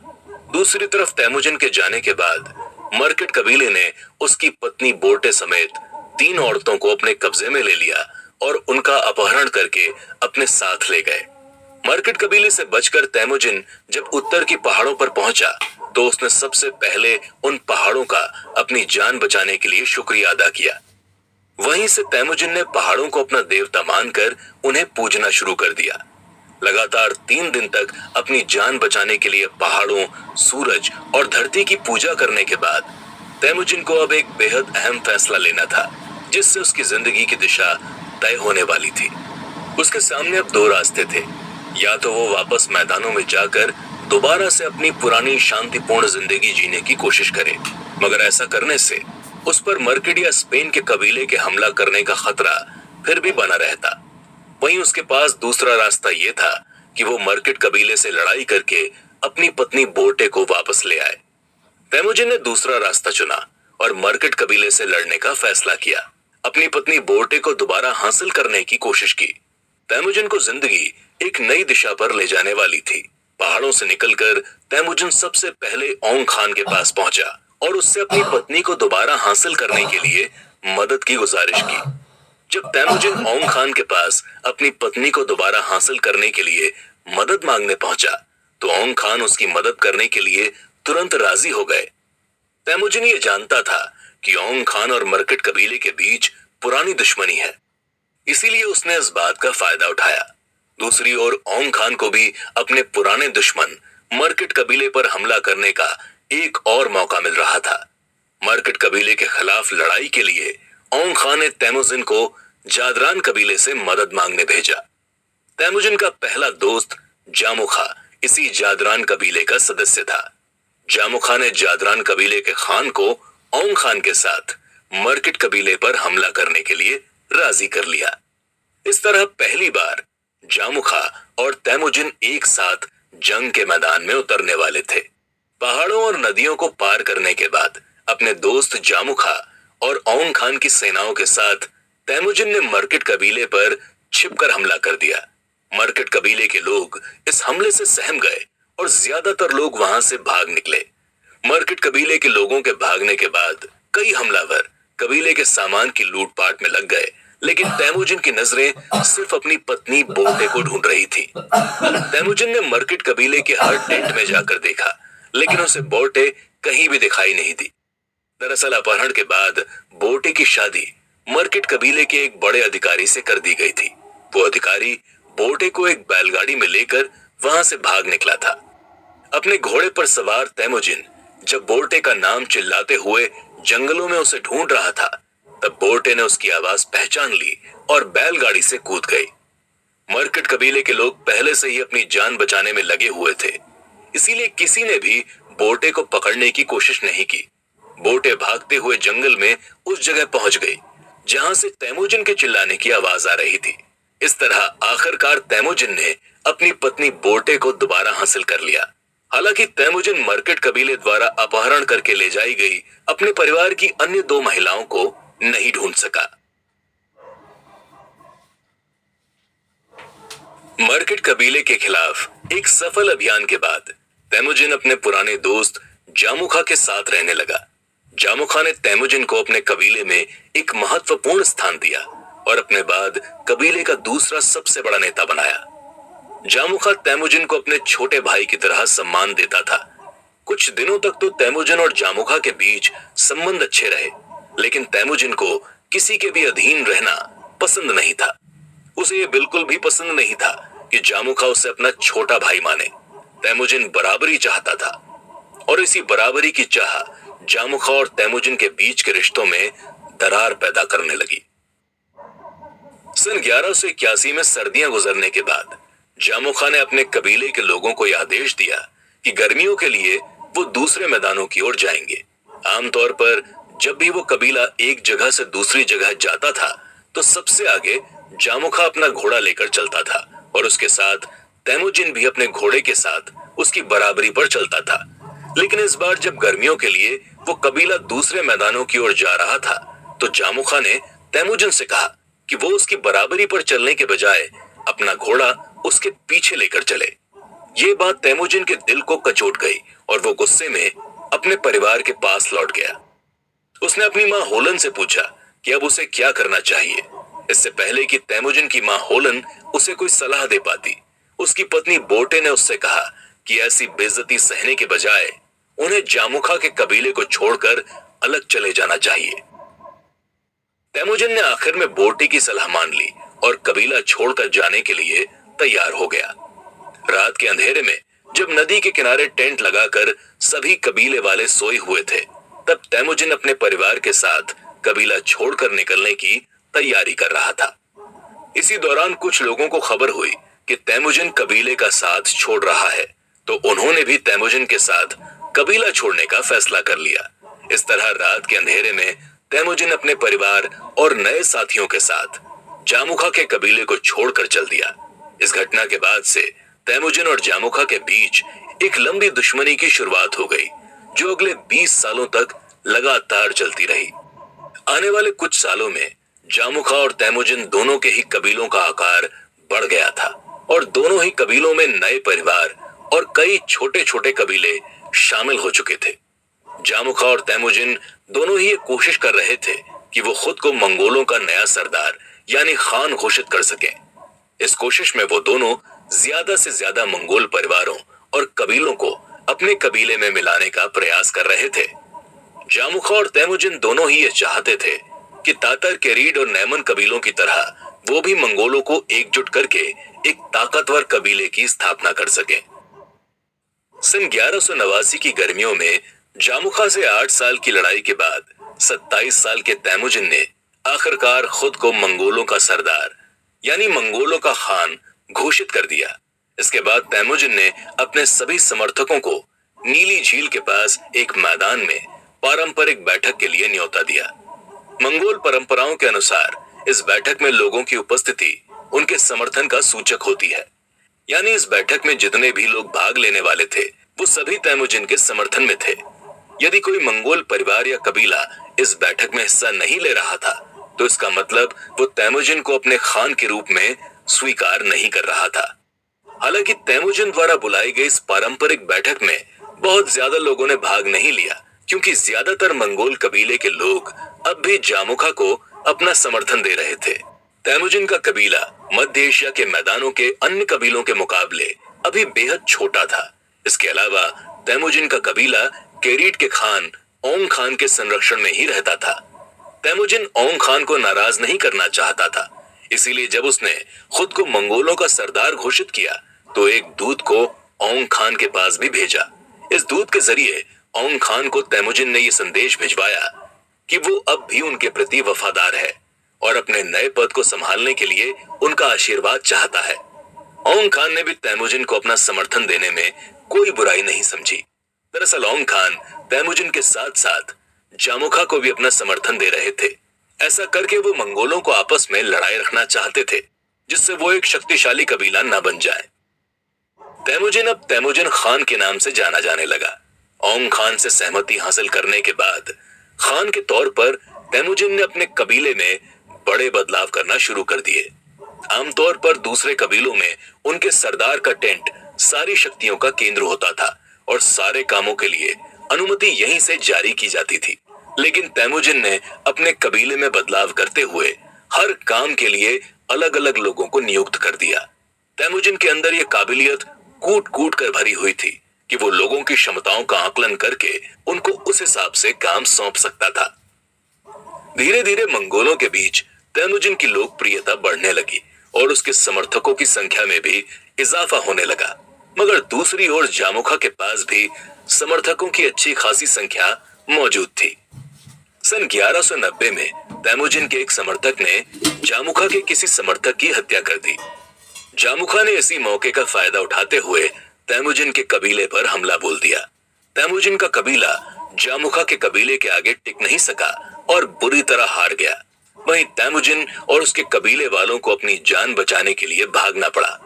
दूसरी तरफ तैमुजिन के जाने के बाद मर्केट कबीले ने उसकी पत्नी बोटे समेत 3 औरतों को अपने कब्जे में ले लिया और उनका अपहरण करके अपने साथ ले गए। मर्केट कबीले से बचकर तैमुजिन जब उत्तर की पहाड़ों पर पहुंचा, तो उसने सबसे पहले उन पहाड़ों का अपनी जान बचाने के लिए शुक्रिया अदा किया। वहीं से तैमुजिन ने पहाड़ों को अपना देवता मानकर उन्हें पूजना शुरू कर दिया। लगातार 3 दिन तक अपनी जान बचाने के लिए पहाड़ों, सूरज और धरती की पूजा करने के बाद तैमुजिन को अब एक बेहद अहम फैसला लेना था, जिससे उसकी जिंदगी की दिशा तय होने वाली थी। उसके सामने अब 2 रास्ते थे। या तो वो वापस मैदानों में जाकर दोबारा से अपनी पुरानी शांतिपूर्ण जिंदगी जीने की कोशिश करे, मगर ऐसा करने से उस पर मर्केट या स्पेन के कबीले के हमला करने का खतरा फिर भी बना रहता। वहीं उसके पास दूसरा रास्ता ये था कि वो मर्केट कबीले से लड़ाई करके अपनी पत्नी बोटे को वापस ले आए। तैमुजिन ने दूसरा रास्ता चुना और मर्केट कबीले से लड़ने का फैसला किया। अपनी पत्नी बोटे को दोबारा हासिल करने की कोशिश की। तैमुजिन को जिंदगी एक नई दिशा पर ले जाने वाली थी। पहाड़ों से निकलकर तैमुजिन सबसे पहले ओंग खान के पास पहुंचा और उससे अपनी पत्नी को दोबारा हासिल करने के लिए मदद की गुजारिश की। जब तैमुजिन ओंग खान के पास अपनी पत्नी को दोबारा हासिल करने के लिए मदद मांगने पहुंचा, तो ओंग खान उसकी मदद करने के लिए तुरंत राजी हो गए। तैमुजिन ये जानता था कि ओंग खान और मर्केट कबीले के बीच पुरानी दुश्मनी है, इसीलिए उसने इस बात का फायदा उठाया। दूसरी ओर ओंग खान को भी अपने पुराने दुश्मन मर्केट कबीले पर हमला करने का एक और मौका मिल रहा था। मर्केट कबीले के खिलाफ लड़ाई के लिए ओंग खान ने तैमुजिन को जादरान कबीले से मदद मांगने भेजा। तैमुजिन का पहला दोस्त जामुखा इसी जादरान कबीले का सदस्य था। जामुखा ने जादरान कबीले के खान को ओंग खान के साथ मर्केट कबीले पर हमला करने के लिए राजी कर लिया। इस तरह पहली बार जामुखा और तैमुजिन एक साथ जंग के मैदान में उतरने वाले थे। पहाड़ों और नदियों को पार करने के बाद अपने दोस्त जामुखा और ओंग खान की सेनाओं के साथ तैमुजिन ने मर्केट कबीले पर छिपकर हमला कर दिया। मर्केट कबीले के लोग इस हमले से सहम गए और ज्यादातर लोग वहां से भाग निकले। मर्केट कबीले के लोगों के भागने के बाद कई हमलावर कबीले के सामान की लूटपाट में लग गए, लेकिन तैमुजिन की नजरें सिर्फ अपनी पत्नी बोटे को ढूंढ रही थी। तैमुजिन ने मर्केट कबीले के हर टेंट में जाकर देखा, लेकिन उसे बोटे कहीं भी दिखाई नहीं दी। दरअसल अपहरण के बाद बोटे की शादी मर्केट कबीले के एक बड़े अधिकारी से कर दी गई थी। वो अधिकारी बोटे को एक बैलगाड़ी में लेकर वहां से भाग निकला था। अपने घोड़े पर सवार तैमुजिन जब बोटे का नाम चिल्लाते हुए जंगलों में उसे ढूंढ रहा था, तब बोटे ने उसकी आवाज पहचान ली और बैलगाड़ी से कूद गई। मर्केट कबीले के लोग पहले से ही अपनी जान बचाने में लगे हुए थे, इसीलिए किसी ने भी बोटे को पकड़ने की कोशिश नहीं की। बोटे भागते हुए जंगल में उस जगह पहुंच गई जहां से तैमुजिन के चिल्लाने की आवाज आ रही थी। इस तरह आखिरकार तैमुजिन ने अपनी पत्नी बोटे को दोबारा हासिल कर लिया। हालांकि तैमुजिन मर्केट कबीले द्वारा अपहरण करके ले जाई गई अपने परिवार की अन्य 2 महिलाओं को नहीं ढूंढ सका। मर्केट कबीले के खिलाफ एक सफल अभियान के बाद तैमुजिन अपने पुराने दोस्त जामुखा के साथ रहने लगा। जामुखा ने तैमुजिन को अपने कबीले में एक महत्वपूर्ण स्थान दिया और अपने बाद कबीले का दूसरा सबसे बड़ा नेता बनाया। जामुखा तैमुजिन को अपने छोटे भाई की तरह सम्मान देता था। कुछ दिनों तक तो तैमुजिन और जामुखा के बीच संबंध अच्छे रहे, लेकिन तैमुजिन को किसी के भी अधीन रहना पसंद नहीं था। उसे ये बिल्कुल भी पसंद नहीं था कि जामुखा उसे अपना छोटा भाई माने। तैमुजिन बराबरी चाहता था और इसी बराबरी की चाह जामुखा और तैमुजिन के बीच के रिश्तों में दरार पैदा करने लगी। सन 1181 में सर्दियां गुजरने के बाद जामुखा ने अपने कबीले के लोगों को यह आदेश दिया कि गर्मियों के लिए वो दूसरे मैदानों की ओर जाएंगे। आमतौर पर जब भी वो कबीला एक जगह से दूसरी जगह जाता था तो सबसे आगे जामुखा अपना घोड़ा लेकर चलता था और उसके साथ तैमुजिन भी अपने घोड़े के साथ उसकी बराबरी पर चलता था। लेकिन इस बार जब गर्मियों के लिए वो कबीला दूसरे मैदानों की ओर जा रहा था तो जामुखा ने तैमुजिन से कहा कि वो उसकी बराबरी पर चलने के बजाय अपना घोड़ा उसके पीछे लेकर चले। ये बात तैमुजिन के दिल को कचोट गई और वो गुस्से में अपने परिवार के पास लौट गया। उसने अपनी माँ होलन से पूछा कि अब उसे क्या करना चाहिए। इससे पहले कि तैमुजिन की माँ होलन उसे कोई सलाह दे पाती, उसकी पत्नी बोटे ने उससे कहा कि ऐसी बेइज्जती सहने के बजाय उन्हें जामुखा के कबीले को छोड़कर अलग चले जाना चाहिए। तैमुजिन ने आखिर में बोटे की सलाह मान ली और कबीला छोड़कर जाने के लिए तैयार हो गया। रात के अंधेरे में जब नदी के किनारे टेंट लगाकर सभी कबीले वाले सोए हुए थे, तब तैमुजिन अपने परिवार के साथ कबीला छोड़कर निकलने की तैयारी कर रहा था। इसी दौरान कुछ लोगों को खबर हुई कि तैमुजिन कबीले का साथ छोड़ रहा है, तो उन्होंने भी तैमुजिन के साथ कबीला छोड़ने का फैसला कर लिया। इस तरह रात के अंधेरे में तैमुजिन अपने परिवार और नए साथियों के साथ जामुखा के कबीले को छोड़कर चल दिया। इस घटना के बाद से तैमुजिन और जामुखा के बीच एक लंबी दुश्मनी की शुरुआत हो गई, जो अगले 20 सालों तक लगातार चलती रही। आने वाले कुछ सालों में जामुखा और तैमुजिन दोनों के ही कबीलों का आकार बढ़ गया था और दोनों ही कबीलों में नए परिवार और कई छोटे छोटे कबीले शामिल हो चुके थे। जामुखा और तैमुजिन दोनों ही ये कोशिश कर रहे थे कि वो खुद को मंगोलों का नया सरदार यानी खान घोषित कर सकें। इस कोशिश में वो दोनों ज्यादा से ज्यादा मंगोल परिवारों और कबीलों को अपने कबीले में मिलाने का प्रयास कर रहे थे। जामुखा और तैमुजिन दोनों ही ये चाहते थे कि तातर, केरीड और नैमन कबीलों की तरह वो भी मंगोलों को एकजुट करके एक ताकतवर कबीले की स्थापना कर सकें। सन 1189 की गर्मियों में जामुखा से 8 साल की लड़ाई के बाद 27 साल के तैमुजिन ने आखिरकार खुद को मंगोलों का सरदार यानी मंगोलों का खान घोषित कर दिया। इसके बाद तैमुजिन ने अपने सभी समर्थकों को नीली झील के पास एक मैदान में पारंपरिक बैठक के लिए न्योता दिया। मंगोल परंपराओं के अनुसार इस बैठक में लोगों की उपस्थिति उनके समर्थन का सूचक होती है, यानी इस बैठक में जितने भी लोग भाग लेने वाले थे वो सभी तैमुजिन के समर्थन में थे। यदि कोई मंगोल परिवार या कबीला इस बैठक में हिस्सा नहीं ले रहा था तो इसका मतलब वो तैमुजिन को अपने खान के रूप में स्वीकार नहीं कर रहा था। हालांकि तैमुजिन द्वारा बुलाई गई इस पारंपरिक बैठक में बहुत ज्यादा लोगों ने भाग नहीं लिया, क्योंकि ज्यादातर मंगोल कबीले के लोग अब भी जामुखा को अपना समर्थन दे रहे थे। तैमुजिन का कबीला मध्य एशिया के मैदानों के अन्य कबीलों के मुकाबले अभी बेहद छोटा था। इसके अलावा तैमुजिन का कबीला केरीट के खान ओंग खान के संरक्षण में ही रहता था। तैमुजिन ओंग खान को नाराज नहीं करना चाहता था, इसीलिए जब उसने खुद को मंगोलों का सरदार घोषित किया तो एक दूत को ओंग खान के पास भी भेजा। इस दूत के जरिए ओंग खान को तैमुजिन ने यह संदेश भिजवाया कि वो अब भी उनके प्रति वफादार है और अपने नए पद को संभालने के लिए उनका आशीर्वाद चाहता है। ओंग खान ने भी तैमुजिन को अपना समर्थन देने में कोई बुराई नहीं समझी। दरअसल ओंग खान तैमुजिन के साथ साथ जामुखा को भी अपना समर्थन दे रहे थे। ऐसा करके वो मंगोलों को आपस में लड़ाई रखना चाहते थे, जिससे वो एक शक्तिशाली कबीला न बन जाए। तैमुजिन अब तैमुजिन खान के नाम से जाना जाने लगा। ओंग खान से सहमति हासिल करने के बाद खान के तौर पर तैमुजिन ने अपने कबीले में बड़े बदलाव करना शुरू कर दिए। आमतौर पर दूसरे कबीलों में उनके सरदार का टेंट सारी शक्तियों का केंद्र होता था और सारे कामों के लिए अनुमति यहीं से जारी की जाती थी। लेकिन तैमुजिन ने अपने कबीले में बदलाव करते हुए हर काम के लिए अलग अलग लोगों को नियुक्त कर दिया। तैमुजिन के अंदर यह काबिलियत कूट कूट कर भरी हुई थी कि वो लोगों की क्षमताओं का आकलन करके उनको उस हिसाब से काम सौंप सकता था। धीरे धीरे मंगोलों के बीच तैमुजिन की लोकप्रियता बढ़ने लगी और उसके समर्थकों की संख्या में भी इजाफा होने लगा। मगर दूसरी ओर जामुखा के पास भी समर्थकों की अच्छी खासी संख्या मौजूद थी। सन 1190 में तैमुजिन के एक समर्थक ने जामुखा के किसी समर्थक की हत्या कर दी। जामुखा ने इसी मौके का फायदा उठाते हुए तैमुजिन के कबीले पर हमला बोल दिया। तैमुजिन का कबीला जामुखा के कबीले के आगे टिक नहीं सका और बुरी तरह हार गया। वहीं तैमुजिन और उसके कबीले वालों को अपनी जान बचाने के लिए भागना पड़ा।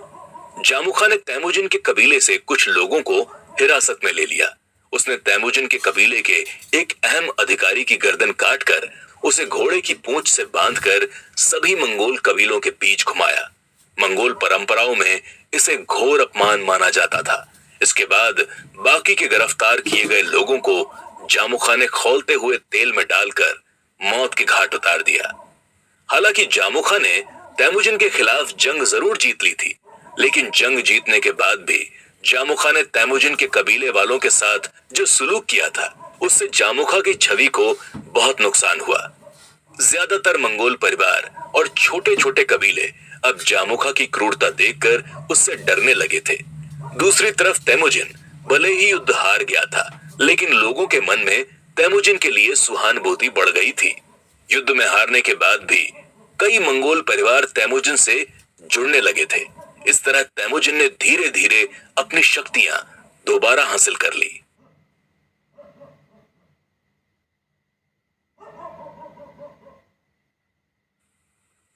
जामुखा ने तैमुजिन के कबीले से कुछ लोगों को हिरासत में ले लिया। उसने तैमुजिन के कबीले के एक अहम अधिकारी की गर्दन काटकर उसे घोड़े की पूंछ से बांधकर सभी मंगोल कबीलों के बीच घुमाया। मंगोल परंपराओं में इसे घोर अपमान माना जाता था। इसके बाद बाकी के गिरफ्तार किए गए लोगों को जामुखा ने खौलते हुए तेल में डालकर मौत के घाट उतार दिया। हालांकि जामुखा ने तैमुजिन के खिलाफ जंग जरूर जीत ली थी, लेकिन जंग जीतने के बाद भी जामुखा ने तैमुजिन के कबीले वालों के साथ जो सुलूक किया था, उससे जामुखा की छवि को बहुत नुकसान हुआ। ज्यादातर मंगोल परिवार और छोटे छोटे कबीले अब जामुखा की क्रूरता देखकर उससे डरने लगे थे। दूसरी तरफ तैमुजिन भले ही युद्ध हार गया था, लेकिन लोगों के मन में तैमुजिन के लिए सहानुभूति बढ़ गई थी। युद्ध में हारने के बाद भी कई मंगोल परिवार तैमुजिन से जुड़ने लगे थे। इस तरह तैमुजिन ने धीरे धीरे अपनी शक्तियां दोबारा हासिल कर ली।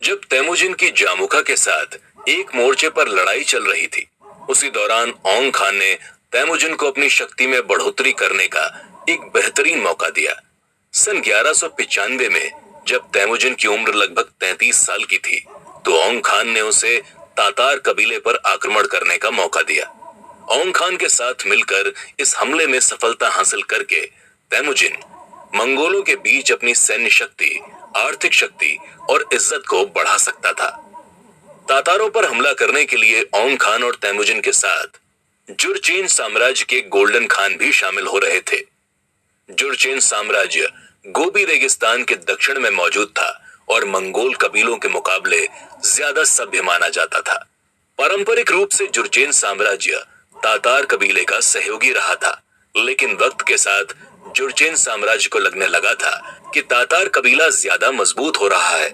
जब तैमुजिन की जामुखा के साथ एक मोर्चे पर लड़ाई चल रही थी, उसी दौरान औंग खान ने तैमुजिन को अपनी शक्ति में बढ़ोतरी करने का एक बेहतरीन मौका दिया। सन 1195 में जब तैमुजिन की उम्र लगभग 33 साल की थी, तो औंग खान ने उसे तातार कबीले पर आक्रमण करने का मौका दिया। औंग खान के साथ मिलकर इस हमले में सफलता हासिल करके तैमुजिन मंगोलों के बीच अपनी सैन्य शक्ति, आर्थिक शक्ति और इज्जत को बढ़ा सकता था। तातारों पर हमला करने के लिए औंग खान और तैमुजिन के साथ जुरचेन साम्राज्य के गोल्डन खान भी शामिल हो रहे थे। जुरचेन साम्राज्य गोबी रेगिस्तान के दक्षिण में मौजूद था और मंगोल कबीलों के मुकाबले ज्यादा सभ्य माना जाता था। पारंपरिक रूप से जुरचेन साम्राज्य तातार कबीले का सहयोगी रहा था, लेकिन वक्त के साथ जुरचेन साम्राज्य को लगने लगा था कि तातार कबीला ज्यादा मजबूत हो रहा है,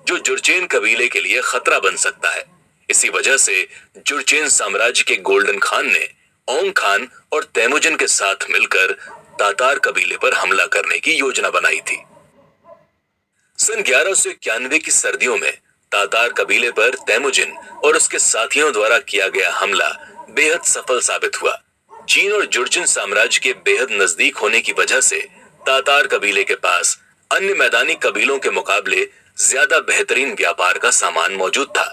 जो जुरचेन कबीले के लिए खतरा बन सकता है। इसी वजह से जुरचेन साम्राज्य के गोल्डन खान ने औंग खान और तैमुजिन के साथ मिलकर तातार कबीले पर हमला करने की योजना बनाई थी। सन 1191 की सर्दियों में तातार कबीले पर तैमुजिन और उसके साथियों द्वारा किया गया हमला बेहद सफल साबित हुआ। चीन और जुरचेन साम्राज्य के बेहद नजदीक होने की वजह से तातार कबीले के पास अन्य मैदानी कबीलों के मुकाबले ज्यादा बेहतरीन व्यापार का सामान मौजूद था।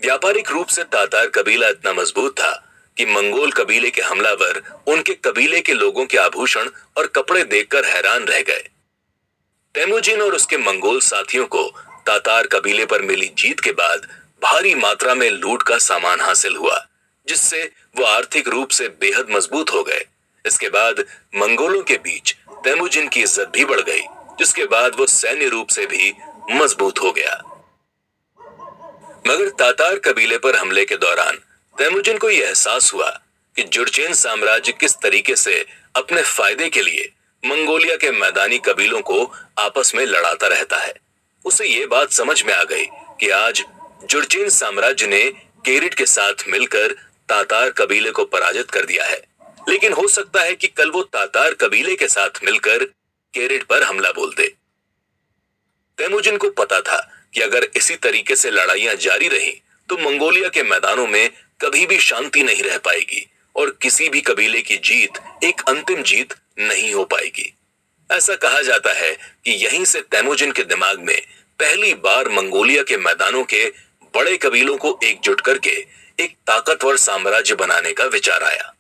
व्यापारिक रूप से तातार कबीला इतना मजबूत था कि मंगोल कबीले के हमलावर उनके कबीले के लोगों के आभूषण और कपड़े देखकर हैरान रह गए। तैमुजिन और उसके मंगोल साथियों को तातार कबीले पर मिली जीत के बाद भारी मात्रा में लूट का सामान हासिल हुआ, जिससे वो आर्थिक रूप से बेहद मजबूत हो गए। इसके बाद मंगोलों के बीच तैमुजिन की इज्जत भी बढ़ गई, जिसके बाद वो सैन्य रूप से भी मजबूत हो गया। मगर तातार कबीले पर हमले के दौरान तैमुजिन को यह एहसास हुआ कि जुरचेन साम्राज्य किस तरीके से अपने फायदे के लिए मंगोलिया के मैदानी कबीलों को आपस में लड़ाता रहता है। उसे ये बात समझ में आ गई कि आज जुरचेन साम्राज्य ने केरिट के साथ मिलकर तातार कबीले को पराजित कर दिया है, लेकिन हो सकता है कि कल वो तातार कबीले के साथ मिलकर केरिट पर हमला बोल दे। तैमुजिन को पता था कि अगर इसी तरीके से लड़ाइयां जारी रही तो मंगोलिया के मैदानों में कभी भी शांति नहीं रह पाएगी और किसी भी कबीले की जीत एक अंतिम जीत नहीं हो पाएगी। ऐसा कहा जाता है कि यहीं से तैमुजिन के दिमाग में पहली बार मंगोलिया के मैदानों के बड़े कबीलों को एकजुट करके एक ताकतवर साम्राज्य बनाने का विचार आया।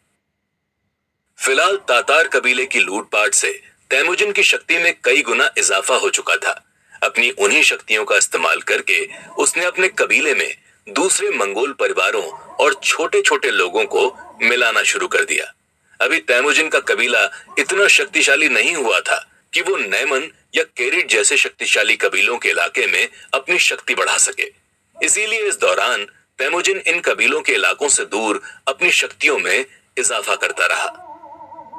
फिलहाल तातार कबीले की लूटपाट से तैमुजिन की शक्ति में कई गुना इजाफा हो चुका था। अपनी उन्हीं शक्तियों का इस्तेमाल करके उसने अपने कबीले में दूसरे मंगोल परिवारों और छोटे छोटे लोगों को मिलाना शुरू कर दिया। अभी तैमुजिन का कबीला इतना शक्तिशाली नहीं हुआ था कि वो नैमन या केरिट जैसे शक्तिशाली कबीलों के इलाके में अपनी शक्ति बढ़ा सके। इसीलिए इस दौरान तैमुजिन इन कबीलों के इलाकों से दूर अपनी शक्तियों में इजाफा करता रहा।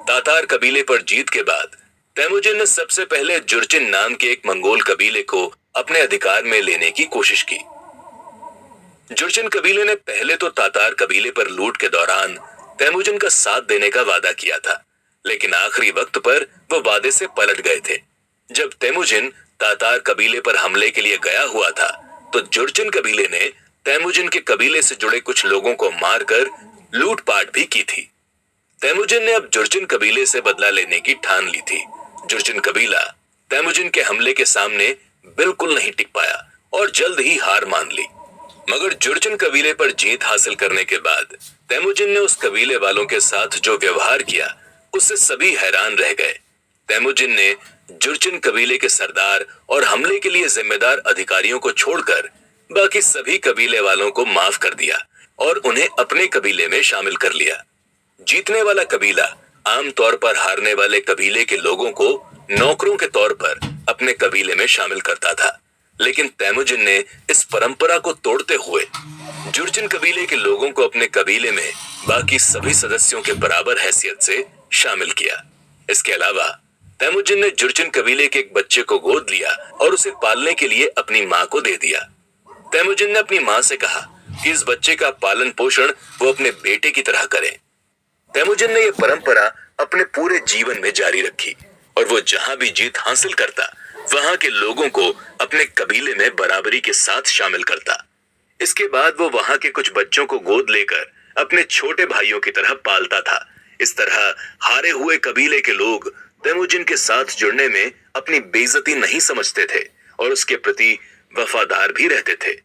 तातार कबीले पर जीत के बाद तैमुजिन ने सबसे पहले जुर्चिन नाम के एक मंगोल कबीले को अपने अधिकार में लेने की कोशिश की। जुर्चिन कबीले ने पहले तो तातार कबीले पर लूट के दौरान तैमुजिन का साथ देने का वादा किया था, लेकिन आखिरी वक्त पर वो वादे से पलट गए थे। जब तैमुजिन तातार कबीले पर हमले के लिए गया हुआ था, तो जुर्चिन कबीले ने तैमुजिन के कबीले से जुड़े कुछ लोगों को मारकर लूटपाट भी की थी। तैमुजिन ने अब जुर्चिन कबीले से बदला लेने की ठान ली थी। जुर्चिन कबीला तैमुजिन के हमले के सामने बिल्कुल नहीं टिक पाया और जल्द ही हार मान ली। मगर जुर्चिन कबीले पर जीत हासिल करने के बाद तैमुजिन ने उस कबीले वालों के साथ जो व्यवहार किया, उससे सभी हैरान रह गए। तैमुजिन ने जुर्चिन कबीले के सरदार और हमले के लिए जिम्मेदार अधिकारियों को छोड़कर बाकी सभी कबीले वालों को माफ कर दिया और उन्हें अपने कबीले में शामिल कर लिया। जीतने वाला कबीला आमतौर पर हारने वाले कबीले के लोगों को नौकरों के तौर पर अपने कबीले में शामिल करता था, लेकिन तैमुजिन ने इस परंपरा को तोड़ते हुए जुर्चिन कबीले के लोगों को अपने कबीले में बाकी सभी सदस्यों के बराबर हैसियत से शामिल किया। इसके अलावा तैमुजिन ने जुर्चिन कबीले के एक बच्चे को गोद लिया और उसे पालने के लिए अपनी मां को दे दिया। तैमुजिन ने अपनी मां से कहा कि इस बच्चे का पालन पोषण वो अपने बेटे की तरह करें। तैमुजिन ने यह परंपरा अपने पूरे जीवन में जारी रखी और वो जहां भी जीत हासिल करता, वहां के लोगों को अपने कबीले में बराबरी के साथ शामिल करता। इसके बाद वो वहां के कुछ बच्चों को गोद लेकर अपने छोटे भाइयों की तरह पालता था। इस तरह हारे हुए कबीले के लोग तैमुजिन के साथ जुड़ने में अपनी बेइज्जती नहीं समझते थे और उसके प्रति वफादार भी रहते थे।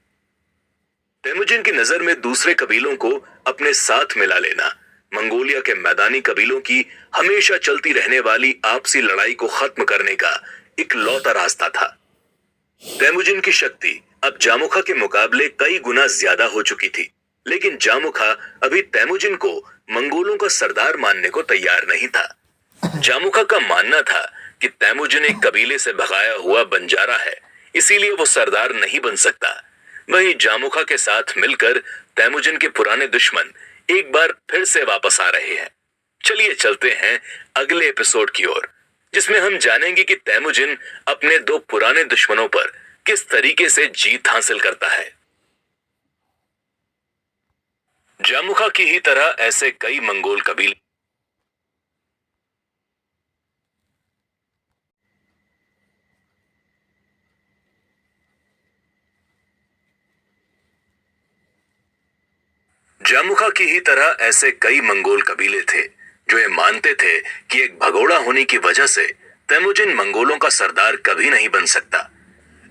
तैमुजिन की नजर में दूसरे कबीलों को अपने साथ मिला लेना मंगोलिया के मैदानी कबीलों की हमेशा चलती रहने वाली आपसी लड़ाई को खत्म करने का इकलौता रास्ता था। तैमुजिन की शक्ति अब जामुखा के मुकाबले कई गुना ज्यादा हो चुकी थी, लेकिन जामुखा अभी तैमुजिन को मंगोलों का सरदार मानने को तैयार नहीं था। जामुखा का मानना था कि तैमुजिन एक कबीले से भगाया हुआ बंजारा है, इसीलिए वो सरदार नहीं बन सकता। वहीं जामुखा के साथ मिलकर तैमुजिन के पुराने दुश्मन एक बार फिर से वापस आ रहे हैं। चलिए चलते हैं अगले एपिसोड की ओर, जिसमें हम जानेंगे कि तैमुजिन अपने दो पुराने दुश्मनों पर किस तरीके से जीत हासिल करता है। जामुखा की ही तरह ऐसे कई मंगोल कबीले जामुखा की ही तरह ऐसे कई मंगोल कबीले थे जो ये मानते थे कि एक भगोड़ा होने की वजह से तैमुजिन मंगोलों का सरदार कभी नहीं बन सकता।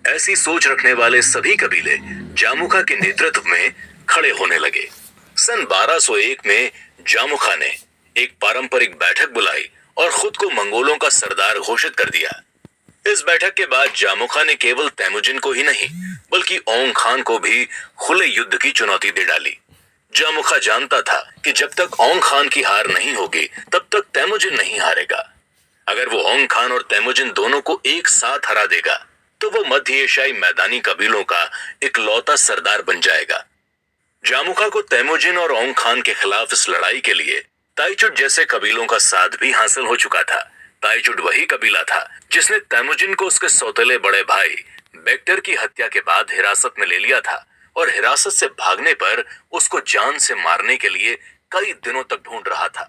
ऐसी सोच रखने वाले सभी कबीले जामुखा के नेतृत्व में खड़े होने लगे। सन 1201 में जामुखा ने एक पारंपरिक बैठक बुलाई और खुद को मंगोलों का सरदार घोषित कर दिया। इस बैठक के बाद जामुखा ने केवल तैमुजिन को ही नहीं, बल्कि ओंग खान को भी खुले युद्ध की चुनौती दे डाली। जामुखा जानता था कि जब तक ओंग खान की हार नहीं होगी, तब तक तैमुजिन नहीं हारेगा। अगर वो ओंग खान और तैमुजिन दोनों को एक साथ हरा देगा, तो वो मध्य एशियाई मैदानी कबीलों का इकलौता सरदार बन जाएगा। जामुखा को तैमुजिन और ओंग खान के खिलाफ इस लड़ाई के लिए ताइचुड जैसे कबीलों का साथ भी हासिल हो चुका था। ताइचुड वही कबीला था जिसने तैमुजिन को उसके सौतेले बड़े भाई बेक्टर की हत्या के बाद हिरासत में ले लिया था और हिरासत से भागने पर उसको जान से मारने के लिए कई दिनों तक ढूंढ रहा था।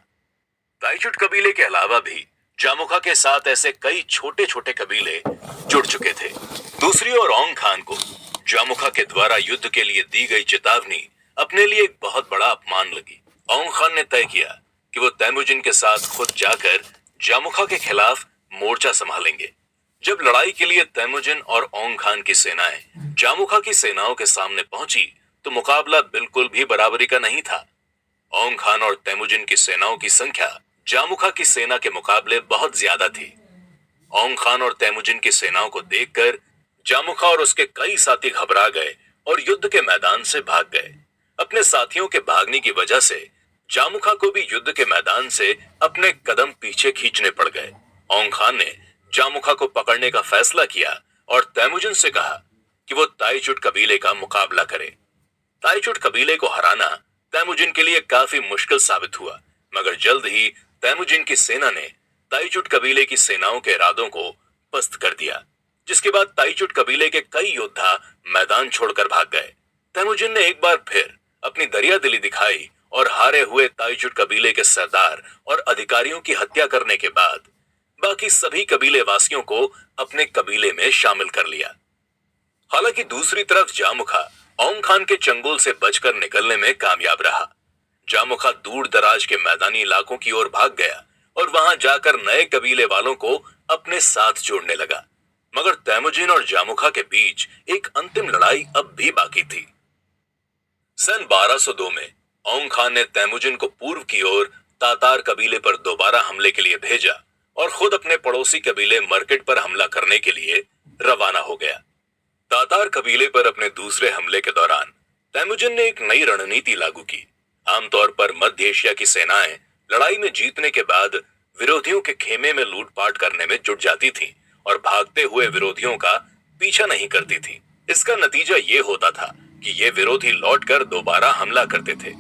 ताइचुड कबीले के अलावा भी जामुखा के साथ ऐसे कई छोटे छोटे कबीले जुड़ चुके थे। दूसरी ओर ओंग खान को जामुखा के द्वारा युद्ध के लिए दी गई चेतावनी अपने लिए एक बहुत बड़ा अपमान लगी। ओंग खान ने तय किया कि वो तैमुजिन के साथ खुद जाकर जामुखा के खिलाफ मोर्चा संभालेंगे। जब लड़ाई के लिए तैमुजिन और ओंग खान की सेनाएं जामुखा की सेनाओं के सामने पहुंची, तो मुकाबला बिल्कुल भी बराबरी का नहीं था। ओंग खान और तैमुजिन की सेनाओं की संख्या जामुखा की सेना के मुकाबले बहुत ज्यादा थी। ओंग खान और तैमुजिन की सेनाओं को देखकर जामुखा और उसके कई साथी घबरा गए और युद्ध के मैदान से भाग गए। अपने साथियों के भागने की वजह से जामुखा को भी युद्ध के मैदान से अपने कदम पीछे खींचने पड़ गए। ओंग खान ने जामुखा को पकड़ने का फैसला किया और तैमुजिन से कहा कि वो ताइचुड कबीले का मुकाबला करे। ताइचुड कबीले को हराना तैमुजिन के लिए काफी मुश्किल साबित हुआ, मगर जल्द ही तैमुजिन की सेना ने ताइचुट कबीले की सेनाओं के इरादों को पस्त कर दिया, जिसके बाद ताइचुट कबीले के कई योद्धा मैदान छोड़कर भाग गए। तेमुजिन ने एक बार फिर अपनी दरिया दिली दिखाई और हारे हुए ताइचुट कबीले के सरदार और अधिकारियों की हत्या करने के बाद बाकी सभी कबीले वासियों को अपने कबीले में शामिल कर लिया। हालांकि दूसरी तरफ जामुखा औंग खान के चंगुल से बचकर निकलने में कामयाब रहा। जामुखा दूर दराज के मैदानी इलाकों की ओर भाग गया और वहां जाकर नए कबीले वालों को अपने साथ जोड़ने लगा। मगर तेमुजिन और जामुखा के बीच एक अंतिम लड़ाई अब भी बाकी थी। सन 1202 में औंग खान ने तेमुजिन को पूर्व की ओर तातार कबीले पर दोबारा हमले के लिए भेजा और खुद अपने पड़ोसी कबीले मर्केट पर हमला करने के लिए रवाना हो गया। तातार कबीले पर अपने दूसरे हमले के दौरान तेमुजिन ने एक नई रणनीति लागू की। आमतौर पर मध्य एशिया की सेनाएं लड़ाई में जीतने के बाद विरोधियों के खेमे में लूटपाट करने में जुट जाती थीं और भागते हुए विरोधियों का पीछा नहीं करती थीं। इसका नतीजा ये होता था कि ये विरोधी लौटकर दोबारा हमला करते थे।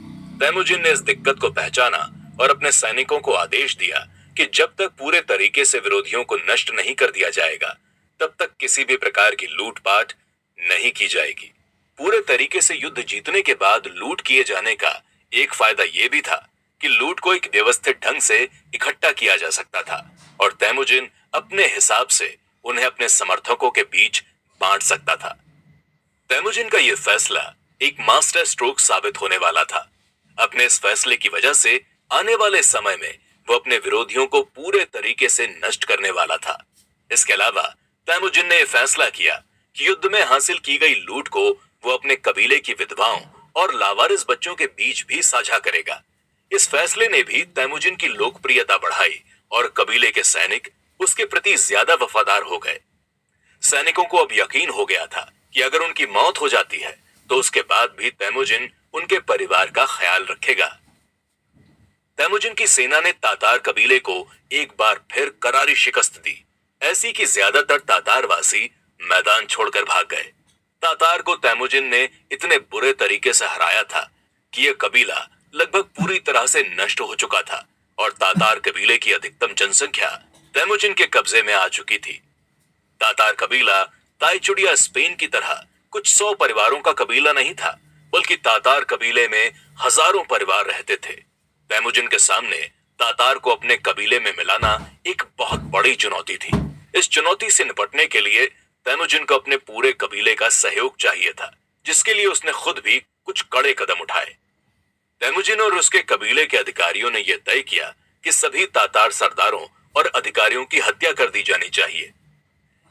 तेमुजिन ने इस दिक्कत को पहचाना और अपने सैनिकों को आदेश दिया कि जब तक पूरे तरीके से विरोधियों को नष्ट नहीं कर दिया जाएगा, तब तक किसी भी प्रकार की लूटपाट नहीं की जाएगी। पूरे तरीके से युद्ध जीतने के बाद लूट किए जाने का एक फायदा यह भी था कि लूट को एक व्यवस्थित ढंग से इकट्ठा किया जा सकता था और तेमुजिन अपने हिसाब से उन्हें अपने समर्थकों के बीच बांट सकता था। तेमुजिन का यह फैसला एक मास्टर स्ट्रोक साबित होने वाला था। अपने इस फैसले की वजह से आने वाले समय में वो अपने विरोधियों को पूरे तरीके से नष्ट करने वाला था। इसके अलावा तेमुजिन ने यह फैसला किया कि युद्ध में हासिल की गई लूट को वो अपने कबीले की विधवाओं और लावारिस बच्चों के बीच भी साझा करेगा। इस फैसले ने भी तेमुजिन की लोकप्रियता बढ़ाई और कबीले के सैनिक उसके प्रति ज्यादा वफादार हो गए। सैनिकों को अब यकीन हो गया था कि अगर उनकी मौत हो जाती है तो उसके बाद भी तेमुजिन उनके परिवार का ख्याल रखेगा। तेमुजिन की सेना ने तातार कबीले को एक बार फिर करारी शिकस्त दी, ऐसी कि ज्यादातर तातारवासी मैदान छोड़कर भाग गए। तातार को तेमुजिन ने इतने बुरे तरीके से हराया था कि यह कबीला लगभग पूरी तरह से नष्ट हो चुका था और तातार कबीले की अधिकतम जनसंख्या तेमुजिन के कब्जे में आ चुकी थी। तातार कबीला ताइचुट या स्पेन की तरह कुछ 100 परिवारों का कबीला नहीं था, बल्कि तातार कबीले में हजारों परिवार रहते थे। तेमुजिन के सामने तातार को अपने कबीले में मिलाना एक बहुत बड़ी चुनौती थी। इस चुनौती से निपटने के लिए तेमुजिन को अपने पूरे कबीले का सहयोग चाहिए था, जिसके लिए उसने खुद भी कुछ कड़े कदम उठाए। तेमुजिन और उसके कबीले के अधिकारियों ने यह तय किया कि सभी तातार सरदारों और अधिकारियों की हत्या कर दी जानी चाहिए।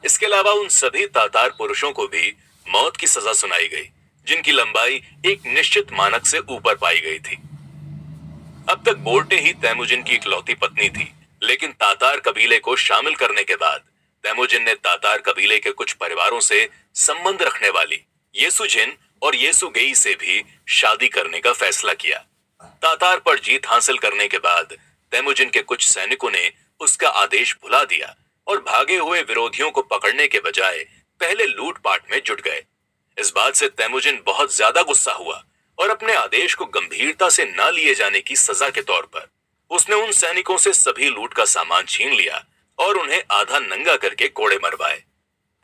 इसके अलावा उन सभी तातार पुरुषों को भी मौत की सजा सुनाई गई, जिनकी लंबाई एक निश्चित मानक से ऊपर पाई गई थी। अब तक बोर्टे ही तेमुजिन की इकलौती पत्नी थी, लेकिन तातार कबीले को शामिल करने के बाद तेमुजिन ने तातार कबीले के कुछ परिवारों से संबंध रखने वाली येसुजिन और येसुगेई से भी शादी करने का फैसला किया। तातार पर जीत हासिल करने के बाद तेमुजिन के कुछ सैनिकों ने उसका आदेश भुला दिया और भागे हुए विरोधियों को पकड़ने के बजाय पहले लूटपाट में जुट गए। इस बात से तेमुजिन बहुत ज्यादा गुस्सा हुआ और अपने आदेश को गंभीरता से न लिए जाने की सजा के तौर पर उसने उन सैनिकों से सभी लूट का सामान छीन लिया और उन्हें आधा नंगा करके कोड़े मरवाए।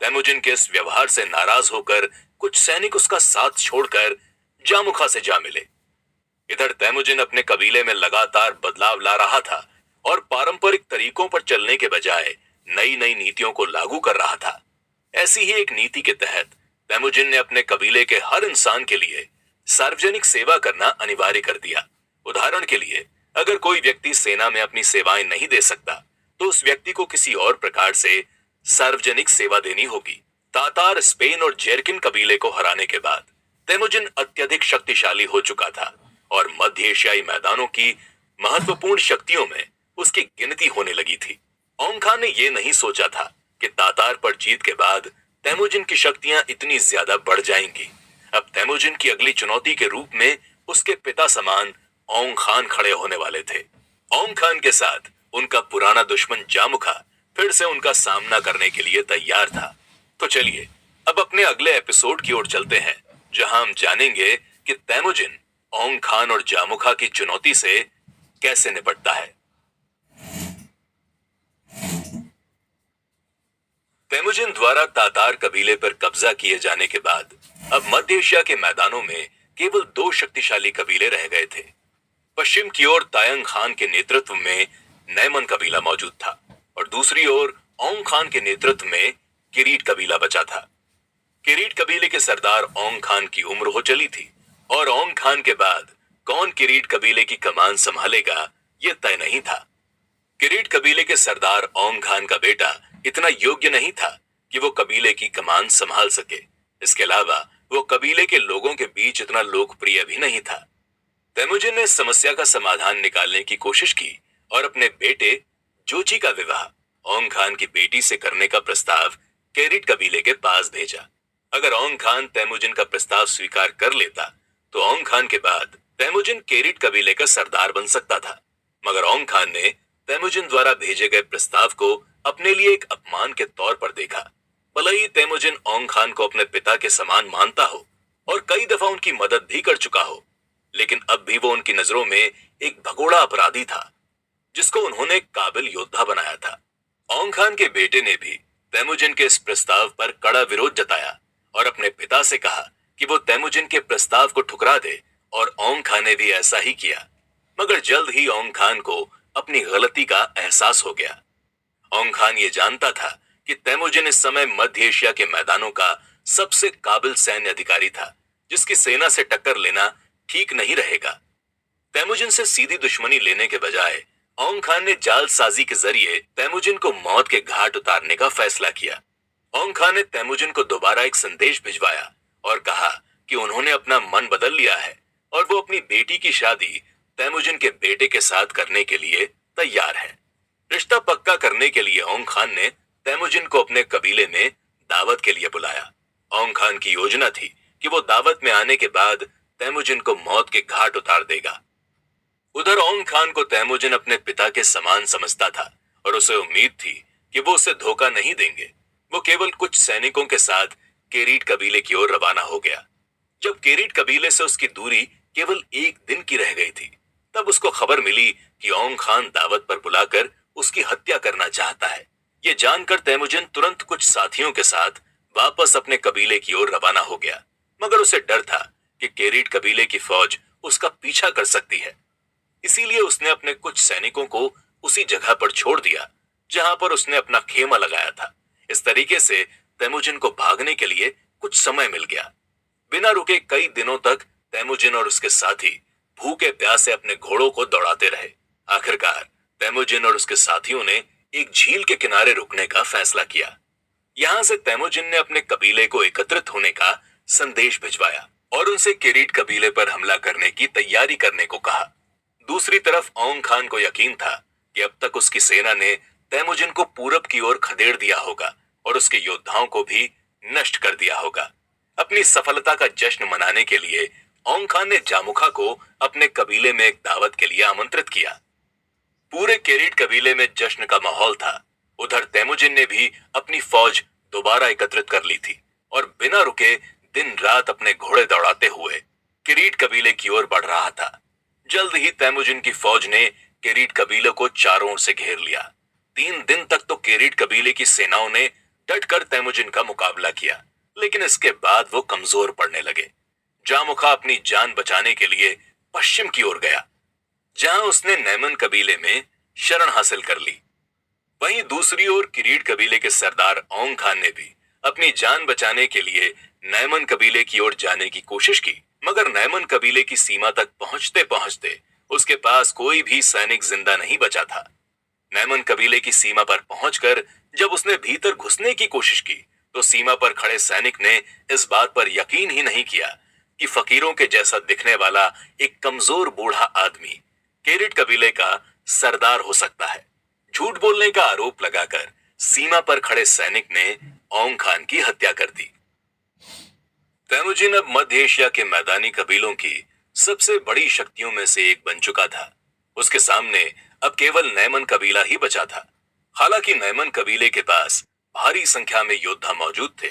तेमुजिन के इस व्यवहार से नाराज होकर कुछ सैनिक उसका साथ छोड़कर जामुखा से जा मिले। इधर तेमुजिन अपने कबीले में लगातार बदलाव ला रहा था और पारंपरिक तरीकों पर चलने के बजाय नई नई नीतियों को लागू कर रहा था। ऐसी ही एक नीति के तहत तेमुजिन ने अपने कबीले के हर इंसान के लिए सार्वजनिक सेवा करना अनिवार्य कर दिया। उदाहरण के लिए, अगर कोई व्यक्ति सेना में अपनी सेवाएं नहीं दे सकता तो उस व्यक्ति को किसी और प्रकार से सार्वजनिक सेवा देनी होगी। तातार, स्पेन और जेरकिन कबीले को हराने के बाद तेमुजिन अत्यधिक शक्तिशाली हो चुका था और मध्य एशियाई मैदानों की महत्वपूर्ण शक्तियों में उसकी गिनती होने लगी थी। औंग खान ने यह नहीं सोचा था कि तातार पर जीत के बाद तेमुजिन की शक्तियां इतनी ज्यादा बढ़ जाएंगी। अब तेमुजिन की अगली चुनौती के रूप में उसके पिता समान औंग खान खड़े होने वाले थे। औंग खान के साथ उनका पुराना दुश्मन जामुखा फिर से उनका सामना करने के लिए तैयार था। तो चलिए अब अपने अगले एपिसोड की ओर चलते हैं, जहां हम जानेंगे कि तेमुजिन औंग खान और जामुखा की चुनौती से कैसे निपटता है। तैमुजिन द्वारा तातार कबीले पर कब्जा किए जाने के बाद अब मध्य एशिया के मैदानों में केवल दो शक्तिशाली कबीले रह गए थे। पश्चिम की ओर तायंग खान के नेतृत्व में नैमन कबीला मौजूद था और दूसरी ओर ओंग खान के नेतृत्व में किरीट कबीला बचा था। किरीट कबीले के सरदार ओंग खान की उम्र हो चली थी और ओंग खान के बाद कौन किरीट कबीले की कमान संभालेगा यह तय नहीं था। किरीट कबीले के सरदार ओंग खान का बेटा इतना योग्य नहीं था कि वो कबीले की कमान संभाल सके। इसके अलावा वो कबीले के लोगों के बीच इतना लोकप्रिय भी नहीं था। तैमुजिन ने समस्या का समाधान निकालने की कोशिश की और अपने बेटे जोची का विवाह ओंग खान की बेटी से करने का प्रस्ताव किरीट कबीले के पास भेजा। अगर ओंग खान तैमुजिन का प्रस्ताव स्वीकार कर लेता तो ओंग खान के बाद तैमुजिन किरीट कबीले का सरदार बन सकता था। मगर ओंग खान ने तैमुजिन द्वारा भेजे गए प्रस्ताव को अपने लिए एक अपमान के तौर पर देखा। भले ही तैमुजिन ओंग खान को अपने पिता के समान मानता हो और कई दफा उनकी मदद भी कर चुका हो, लेकिन अब भी वो उनकी नजरों में एक भगोड़ा अपराधी था जिसको उन्होंने काबिल योद्धा बनाया था। ओंग खान के बेटे ने भी तैमुजिन के इस प्रस्ताव पर कड़ा विरोध जताया और अपने पिता से कहा कि वो तैमुजिन के प्रस्ताव को ठुकरा दे और ओंग खान ने भी ऐसा ही किया। मगर जल्द ही ओंग खान को अपनी गलती का एहसास हो गया। ओंग खान ये जानता था कि तैमुजिन इस समय मध्य एशिया के मैदानों का सबसे काबिल सैन्य अधिकारी था जिसकी सेना से टक्कर लेना ठीक नहीं रहेगा। तैमुजिन से सीधी दुश्मनी लेने के बजाय ओंग खान ने जालसाजी के जरिए तैमुजिन को मौत के घाट उतारने का फैसला किया। ओंग खान ने तैमुजिन को दोबारा एक संदेश भिजवाया और कहा कि उन्होंने अपना मन बदल लिया है और वो अपनी बेटी की शादी तैमुजिन के बेटे के साथ करने के लिए तैयार है। रिश्ता पक्का करने के लिए ओंग खान ने तैमुजिन को अपने कबीले में दावत के लिए बुलाया। ओंग खान की योजना थी कि वो दावत में आने के बाद तैमुजिन को मौत के घाट उतार देगा। उधर ओंग खान को तैमुजिन अपने पिता के समान समझता था और उसे उम्मीद थी कि वो उसे धोखा नहीं देंगे। वो केवल कुछ सैनिकों के साथ किरीट कबीले की ओर रवाना हो गया। जब किरीट कबीले से उसकी दूरी केवल एक दिन की रह गई थी, तब उसको खबर मिली कि ओंग खान दावत पर बुलाकर उसकी हत्या करना चाहता है। ये जानकर तैमुजिन तुरंत कुछ साथियों के साथ वापस अपने कबीले की ओर रवाना हो गया। मगर उसे डर था कि किरीट कबीले की फौज उसका पीछा कर सकती है। इसीलिए उसने अपने कुछ सैनिकों को उसी जगह पर छोड़ दिया जहां पर उसने अपना खेमा लगाया था। इस तरीके से तैमुजिन को भागने के लिए कुछ समय मिल गया। बिना रुके कई दिनों तक तैमुजिन और उसके साथी भूखे प्यासे अपने घोड़ों को दौड़ाते रहे। आखिरकार तैमुजिन और उसके साथियों ने एक झील के किनारे रुकने का फैसला किया। यहां से तैमुजिन ने अपने कबीले को एकत्रित होने का संदेश भिजवाया और उनसे किरीट कबीले पर हमला करने की तैयारी करने को कहा। दूसरी तरफ ओंग खान को यकीन था कि अब तक उसकी सेना ने तैमुजिन को पूरब की ओर खदेड़ दिया होगा और उसके योद्धाओं को भी नष्ट कर दिया होगा। अपनी सफलता का जश्न मनाने के लिए ओंग खान ने जामुखा को अपने कबीले में एक दावत के लिए आमंत्रित किया। पूरे किरीट कबीले में जश्न का माहौल था। उधर तैमुजिन ने भी अपनी फौज दोबारा एकत्रित कर ली थी और बिना रुके दिन रात अपने घोड़े दौड़ाते हुए किरीट कबीले की ओर बढ़ रहा था। जल्द ही तैमुजिन की फौज ने किरीट कबीले को चारों ओर से घेर लिया। 3 दिन तक तो किरीट कबीले की सेनाओं ने डटकर तैमुजिन का मुकाबला किया, लेकिन इसके बाद वो कमजोर पड़ने लगे। जामुखा अपनी जान बचाने के लिए पश्चिम की ओर गया, जहां उसने नैमन कबीले में शरण हासिल कर ली। वहीं दूसरी ओर किरीट कबीले के सरदार ओंग खान ने भी अपनी जान बचाने के लिए नैमन कबीले की ओर जाने की कोशिश की, मगर नैमन कबीले की सीमा तक पहुंचते पहुंचते उसके पास कोई भी सैनिक जिंदा नहीं बचा था। नैमन कबीले की सीमा पर पहुंचकर जब उसने भीतर घुसने की कोशिश की तो सीमा पर खड़े सैनिक ने इस बात पर यकीन ही नहीं किया कि फकीरों के जैसा दिखने वाला एक कमजोर बूढ़ा आदमी किरीट कबीले का सरदार हो सकता है। झूठ बोलने का आरोप लगाकर सीमा पर खड़े सैनिक ने ओंग खान की हत्या कर दी। तैमुजिन अब मध्य एशिया के मैदानी कबीलों की सबसे बड़ी शक्तियों में से एक बन चुका था। उसके सामने अब केवल नैमन कबीला ही बचा था। हालांकि नैमन कबीले के पास भारी संख्या में योद्धा मौजूद थे,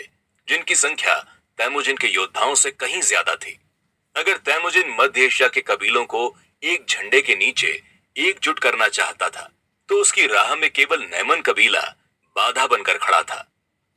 जिनकी संख्या तैमुजिन के योद्धाओं से कहीं ज्यादा थी। अगर तैमुजिन मध्य एशिया के कबीलों को एक झंडे के नीचे एकजुट करना चाहता था तो उसकी राह में केवल नैमन कबीला बाधा बनकर खड़ा था।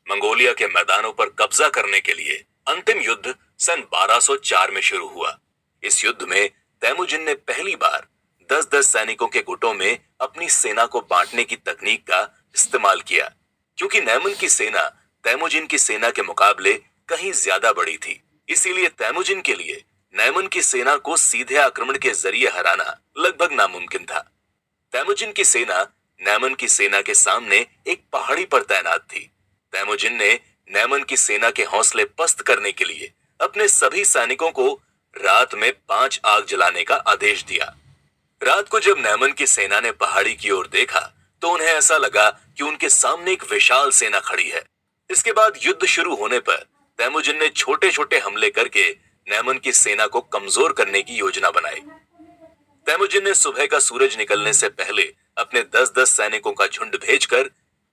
मंगोलिया के मैदानों पर कब्जा करने के लिए अंतिम युद्ध सन 1204 में शुरू हुआ। इस युद्ध में तैमुजिन ने पहली बार 10-10 सैनिकों के गुटों में अपनी सेना को बांटने की तकनीक का इस्तेमाल किया। क्योंकि नैमन की सेना तैमुजिन की सेना के मुकाबले कहीं ज्यादा बड़ी थी, इसीलिए तैमुजिन के लिए नैमन की सेना को सीधे आक्रमण के जरिए हराना लगभग नामुमकिन था। तैमुजिन की सेना नैमन की सेना के सामने एक पहाड़ी पर तैनात थी। तैमुजिन ने नैमन की सेना के हौसले पस्त करने के लिए अपने सभी सैनिकों को रात में 5 आग जलाने का आदेश दिया। रात को जब नैमन की सेना ने पहाड़ी की ओर देखा तो उन्हें ऐसा लगा कि उनके सामने एक विशाल सेना खड़ी है। इसके बाद युद्ध शुरू होने पर तैमुजिन ने छोटे छोटे हमले करके नैमन की सेना को कमजोर करने की योजना बनाई। तैमुजिन ने सुबह का सूरज निकलने से पहले अपने 10-10 सैनिकों का झुंड भेजकर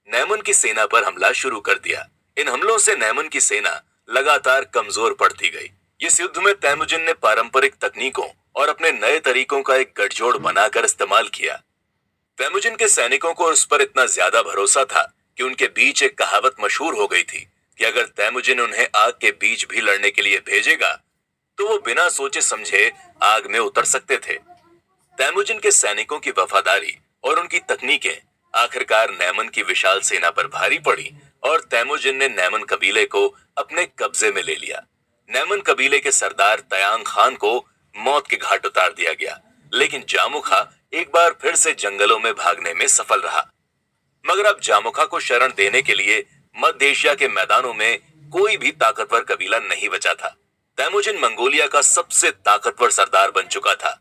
नैमन की सेना पर हमला शुरू कर दिया। इन हमलों से नैमन की सेना लगातार कमजोर पड़ती गई। इस युद्ध में तैमुजिन ने पारंपरिक तकनीकों और अपने नए तरीकों का एक गठजोड़ बनाकर इस्तेमाल किया। तैमुजिन के सैनिकों को उस पर इतना ज्यादा भरोसा था कि उनके बीच एक कहावत मशहूर हो गई थी कि अगर तैमुजिन उन्हें आग के बीच भी लड़ने के लिए भेजेगा तो वो बिना सोचे समझे आग में उतर सकते थे। तैमुजिन के सैनिकों की वफादारी और उनकी तकनीकें आखिरकार नैमन की विशाल सेना पर भारी पड़ी और तैमुजिन ने नैमन कबीले को अपने कब्जे में ले लिया। नैमन कबीले के सरदार तयांग खान को मौत के घाट उतार दिया गया, लेकिन जामुखा एक बार फिर से जंगलों में भागने में सफल रहा। मगर अब जामुखा को शरण देने के लिए मध्य एशिया के मैदानों में कोई भी ताकतवर कबीला नहीं बचा था। तैमुजिन मंगोलिया का सबसे ताकतवर सरदार बन चुका था,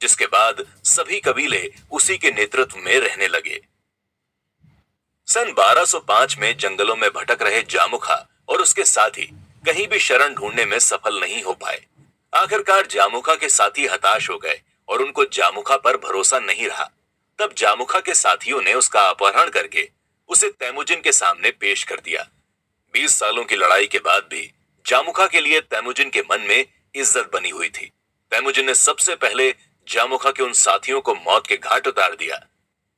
जिसके बाद सभी कबीले उसी के नेतृत्व में रहने लगे। सन 1205 में जंगलों में भटक रहे जामुखा और उसके साथी कहीं भी शरण ढूंढने में सफल नहीं हो पाए। आखिरकार जामुखा के साथी हताश हो गए और उनको जामुखा पर भरोसा नहीं रहा। तब जामुखा के साथियों ने उसका अपहरण करके उसे तैमुजिन के सामने पेश कर दिया। 20 सालों की लड़ाई के बाद भी जामुखा के लिए तैमुजिन के मन में इज्जत बनी हुई थी। तैमुजिन ने सबसे पहले जामुखा के उन साथियों को मौत के घाट उतार दिया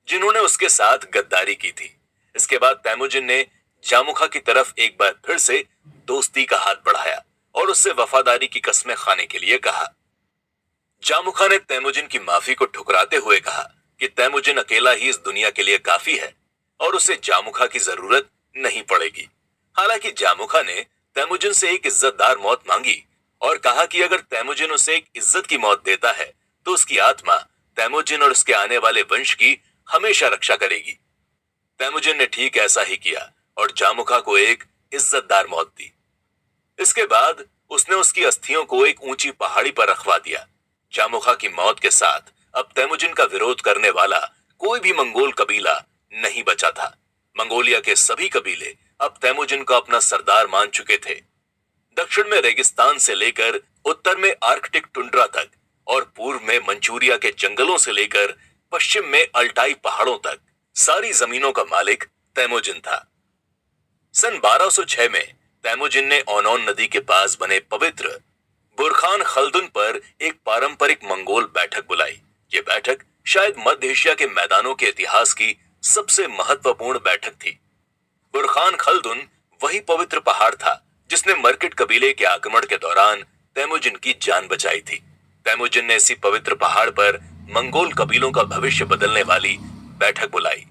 जिन्होंने उसके साथ गद्दारी की थी। इसके बाद तैमुजिन ने जामुखा की तरफ एक बार फिर से दोस्ती का हाथ बढ़ाया और उससे वफादारी की कस्में खाने के लिए कहा। जामुखा ने तैमुजिन की माफी को ठुकराते हुए कहा कि तैमुजिन अकेला ही इस दुनिया के लिए काफी है और उसे जामुखा की जरूरत नहीं पड़ेगी। हालांकि जामुखा ने तैमुजिन से एक इज्जतदार मौत मांगी और कहा कि अगर तैमुजिन उसे एक इज्जत की मौत देता है तो उसकी आत्मा तैमुजिन और उसके आने वाले वंश की हमेशा रक्षा करेगी। तैमुजिन ने ठीक ऐसा ही किया और जामुखा को एक इज्जतदार मौत दी। इसके बाद उसने उसकी अस्थियों को एक ऊंची पहाड़ी पर रखवा दिया। जामुखा की मौत के साथ अब तैमुजिन का विरोध करने वाला कोई भी मंगोल कबीला नहीं बचा था। मंगोलिया के सभी कबीले अब तैमुजिन को अपना सरदार मान चुके थे। दक्षिण में रेगिस्तान से लेकर उत्तर में आर्कटिक टुंड्रा तक और पूर्व में मंचूरिया के जंगलों से लेकर पश्चिम में अल्टाई पहाड़ों तक सारी जमीनों का मालिक तैमुजिन था। सन 1206 में तैमुजिन ने ओनोन नदी के पास बने पवित्र बुरखान खल्दुन पर एक पारंपरिक मंगोल बैठक बुलाई। ये बैठक शायद मध्य एशिया के मैदानों के इतिहास की सबसे महत्वपूर्ण बैठक थी। बुरखान खल्दुन वही पवित्र पहाड़ था जिसने मर्किट कबीले के आक्रमण के दौरान तैमुजिन की जान बचाई थी। तैमुजिन ने इसी पवित्र पहाड़ पर मंगोल कबीलों का भविष्य बदलने वाली बैठक बुलाई।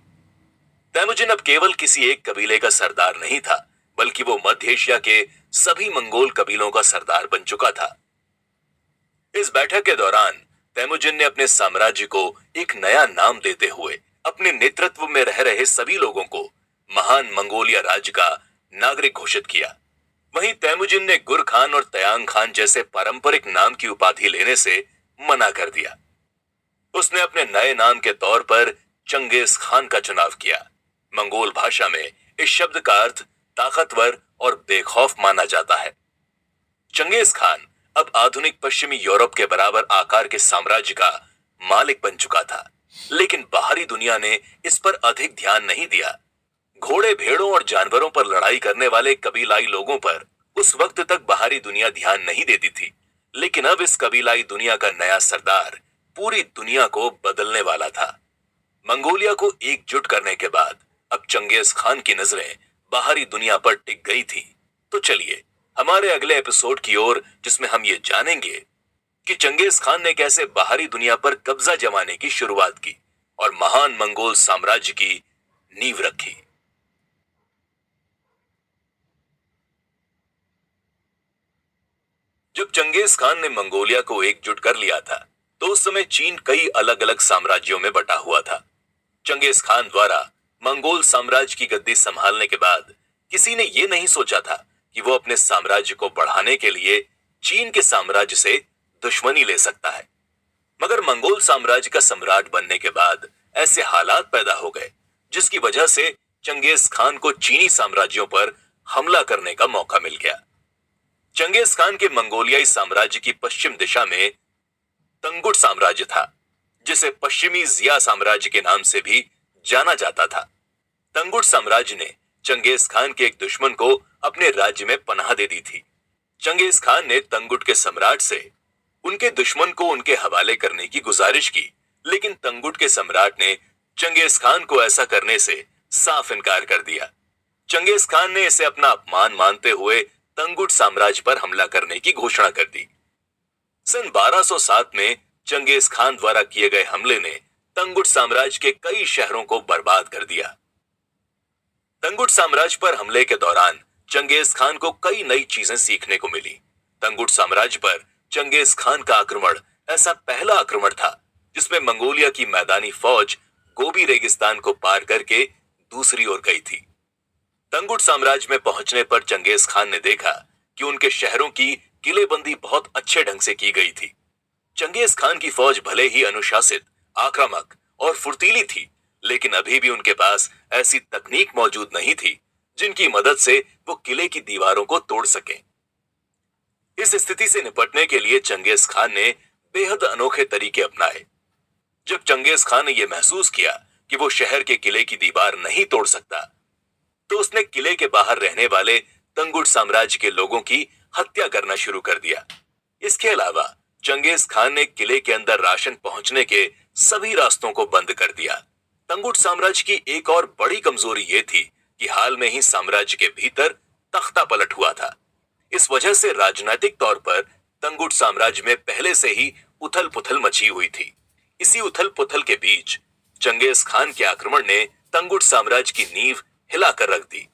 तैमुजिन अब केवल किसी एक कबीले का सरदार नहीं था, बल्कि वो मध्य एशिया के सभी मंगोल कबीलों का सरदार बन चुका था। इस बैठक के दौरान तैमुजिन ने अपने साम्राज्य को एक नया नाम देते हुए अपने नेतृत्व में रह रहे सभी लोगों को महान मंगोलिया राज्य का नागरिक घोषित किया। वहीं तैमुजिन ने गुर खान और तयांग खान जैसे पारंपरिक नाम की उपाधि लेने से मना कर दिया। उसने अपने नए नाम के तौर पर चंगेज खान का चुनाव किया। मंगोल भाषा में इस शब्द का अर्थ ताकतवर और बेखौफ माना जाता है। चंगेज खान अब आधुनिक पश्चिमी यूरोप के बराबर आकार के साम्राज्य का मालिक बन चुका था, लेकिन बाहरी दुनिया ने इस पर अधिक ध्यान नहीं दिया। घोड़े, भेड़ों और जानवरों पर लड़ाई करने वाले कबीलाई लोगों पर उस वक्त तक बाहरी दुनिया ध्यान नहीं देती थी, लेकिन अब इस कबीलाई दुनिया का नया सरदार पूरी दुनिया को बदलने वाला था। मंगोलिया को एकजुट करने के बाद अब चंगेज खान की नजरें बाहरी दुनिया पर टिक गई थी। तो चलिए हमारे अगले एपिसोड की ओर, जिसमें हम ये जानेंगे कि चंगेज खान ने कैसे बाहरी दुनिया पर कब्जा जमाने की शुरुआत की और महान मंगोल साम्राज्य की नींव रखी। जब चंगेज खान ने मंगोलिया को एकजुट कर लिया था, तो उस समय चीन कई अलग अलग साम्राज्यों में बटा हुआ था। चंगेज खान द्वारा मंगोल साम्राज्य की गद्दी संभालने के बाद किसी ने यह नहीं सोचा था कि वो अपने साम्राज्य को बढ़ाने के लिए चीन के साम्राज्य से दुश्मनी ले सकता है। मगर मंगोल साम्राज्य का सम्राट बनने के बाद ऐसे हालात पैदा हो गए जिसकी वजह से चंगेज खान को चीनी साम्राज्यों पर हमला करने का मौका मिल गया। चंगेज खान के मंगोलियाई साम्राज्य की पश्चिम दिशा में तंगुट साम्राज्य था, जिसे पश्चिमी जिया साम्राज्य के नाम से भी जाना जाता था। तंगुट साम्राज्य ने चंगेज खान के एक दुश्मन को अपने राज्य में पनाह दे दी थी। चंगेज खान ने तंगुट के सम्राट से उनके दुश्मन को उनके हवाले करने की गुजारिश की, लेकिन तंगुट के सम्राट ने चंगेज खान को ऐसा करने से साफ इनकार कर दिया। चंगेज खान ने इसे अपना अपमान मानते हुए तंगुट साम्राज्य पर हमला करने की घोषणा कर दी। सन 1207 में चंगेज खान द्वारा किए गए हमले ने तंगुट साम्राज्य के कई शहरों को बर्बाद कर दिया। तंगुट साम्राज्य पर हमले के दौरान चंगेज खान को कई नई चीजें सीखने को मिली। तंगुट साम्राज्य पर चंगेज खान का आक्रमण ऐसा पहला आक्रमण था जिसमें मंगोलिया की मैदानी फौज गोबी रेगिस्तान को पार करके दूसरी ओर गई थी। तंगुट साम्राज्य में पहुंचने पर चंगेज खान ने देखा कि उनके शहरों की किलेबंदी बहुत अच्छे ढंग से की गई थी। चंगेज खान की फौज भले ही अनुशासित, आक्रामक और फुर्तीली थी, लेकिन अभी भी उनके पास ऐसी तकनीक मौजूद नहीं थी जिनकी मदद से वो किले की दीवारों को तोड़ सकें। इस स्थिति से निपटने के लिए चंगेज खान ने बेहद अनोखे तरीके अपनाए। जब चंगेज खान ने यह महसूस किया कि वो शहर के किले की दीवार नहीं तोड़ सकता, तो उसने किले के बाहर रहने वाले तंगुट साम्राज्य के लोगों की हत्या करना शुरू कर दिया। इसके अलावा चंगेज खान ने किले के अंदर राशन पहुंचने के सभी रास्तों को बंद कर दिया। तंगुट साम्राज्य की एक और बड़ी कमजोरी यह थी कि हाल में ही साम्राज्य के भीतर तख्ता पलट हुआ था। इस वजह से राजनीतिक तौर पर तंगुट साम्राज्य में पहले से ही उथल पुथल मची हुई थी। इसी उथल पुथल के बीच चंगेज खान के आक्रमण ने तंगुट साम्राज्य की नींव हिलाकर रख दी।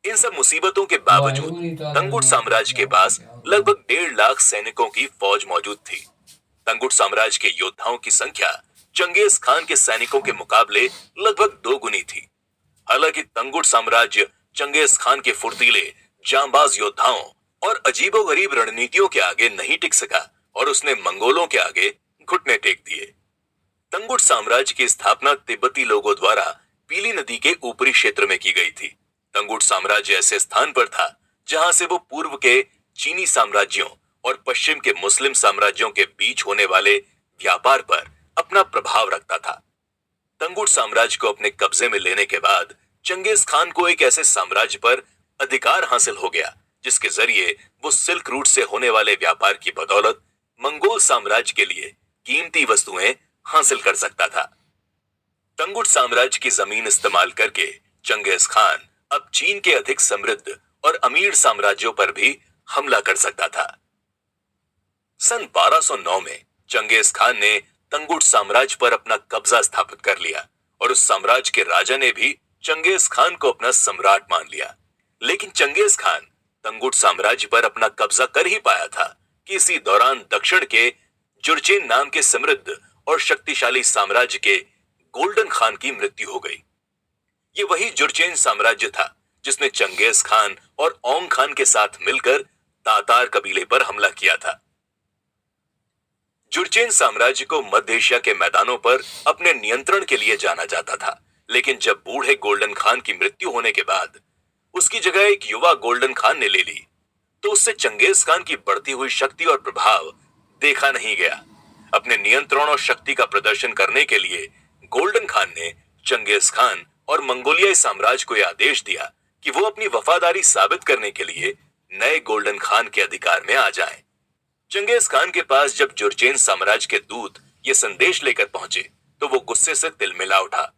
इन सब मुसीबतों के बावजूद तंगुट साम्राज्य के पास लगभग 1.5 लाख सैनिकों की फौज मौजूद थी। तंगुट साम्राज्य के योद्धाओं की संख्या चंगेज खान के सैनिकों के मुकाबले लगभग 2 गुनी थी। हालांकि तंगुट साम्राज्य चंगेज खान के फुर्तीले, जांबाज योद्धाओं और अजीबोगरीब रणनीतियों के आगे नहीं टिक सका और उसने मंगोलों के आगे घुटने टेक दिए। तंगुट साम्राज्य की स्थापना तिब्बती लोगों द्वारा पीली नदी के ऊपरी क्षेत्र में की गई थी। तंगुट साम्राज्य ऐसे स्थान पर था जहां से वो पूर्व के चीनी साम्राज्यों और पश्चिम के मुस्लिम साम्राज्यों के बीच होने वाले व्यापार पर अपना प्रभाव रखता था। तंगुट साम्राज्य को अपने कब्जे में लेने के बाद चंगेज खान को एक ऐसे साम्राज्य पर अधिकार हासिल हो गया जिसके जरिए वो सिल्क रूट से होने वाले व्यापार की बदौलत मंगोल साम्राज्य के लिए कीमती वस्तुएं हासिल कर सकता था। तंगुट साम्राज्य की जमीन इस्तेमाल करके चंगेज खान अब चीन के अधिक समृद्ध और अमीर साम्राज्यों पर भी हमला कर सकता था। सन 1209 में चंगेज खान ने तंगुट साम्राज्य पर अपना कब्जा स्थापित कर लिया और उस साम्राज्य के राजा ने भी चंगेज खान को अपना सम्राट मान लिया। लेकिन चंगेज खान तंगुट साम्राज्य पर अपना कब्जा कर ही पाया था कि इसी दौरान दक्षिण के जुरचेन नाम के समृद्ध और शक्तिशाली साम्राज्य के गोल्डन खान की मृत्यु हो गई। ये वही जुरचेन साम्राज्य था जिसने चंगेज खान और ओंग खान के साथ मिलकर तातार कबीले पर हमला किया था। जुरचेन साम्राज्य को मध्य एशिया के मैदानों पर अपने नियंत्रण के लिए जाना जाता था, लेकिन जब बूढ़े गोल्डन खान की मृत्यु होने के बाद उसकी जगह एक युवा गोल्डन खान ने ले ली, तो उससे चंगेज खान की बढ़ती हुई शक्ति और प्रभाव देखा नहीं गया। अपने नियंत्रण और शक्ति का प्रदर्शन करने के लिए गोल्डन खान ने चंगेज खान और मंगोलियाई साम्राज्य को यह आदेश दिया कि वो अपनी वफादारी साबित करने के लिए नए गोल्डन खान के अधिकार में आ जाएं। चंगेज खान के पास जब जुरचेन साम्राज्य के दूत ये संदेश लेकर पहुंचे तो वो गुस्से से तिलमिला उठा।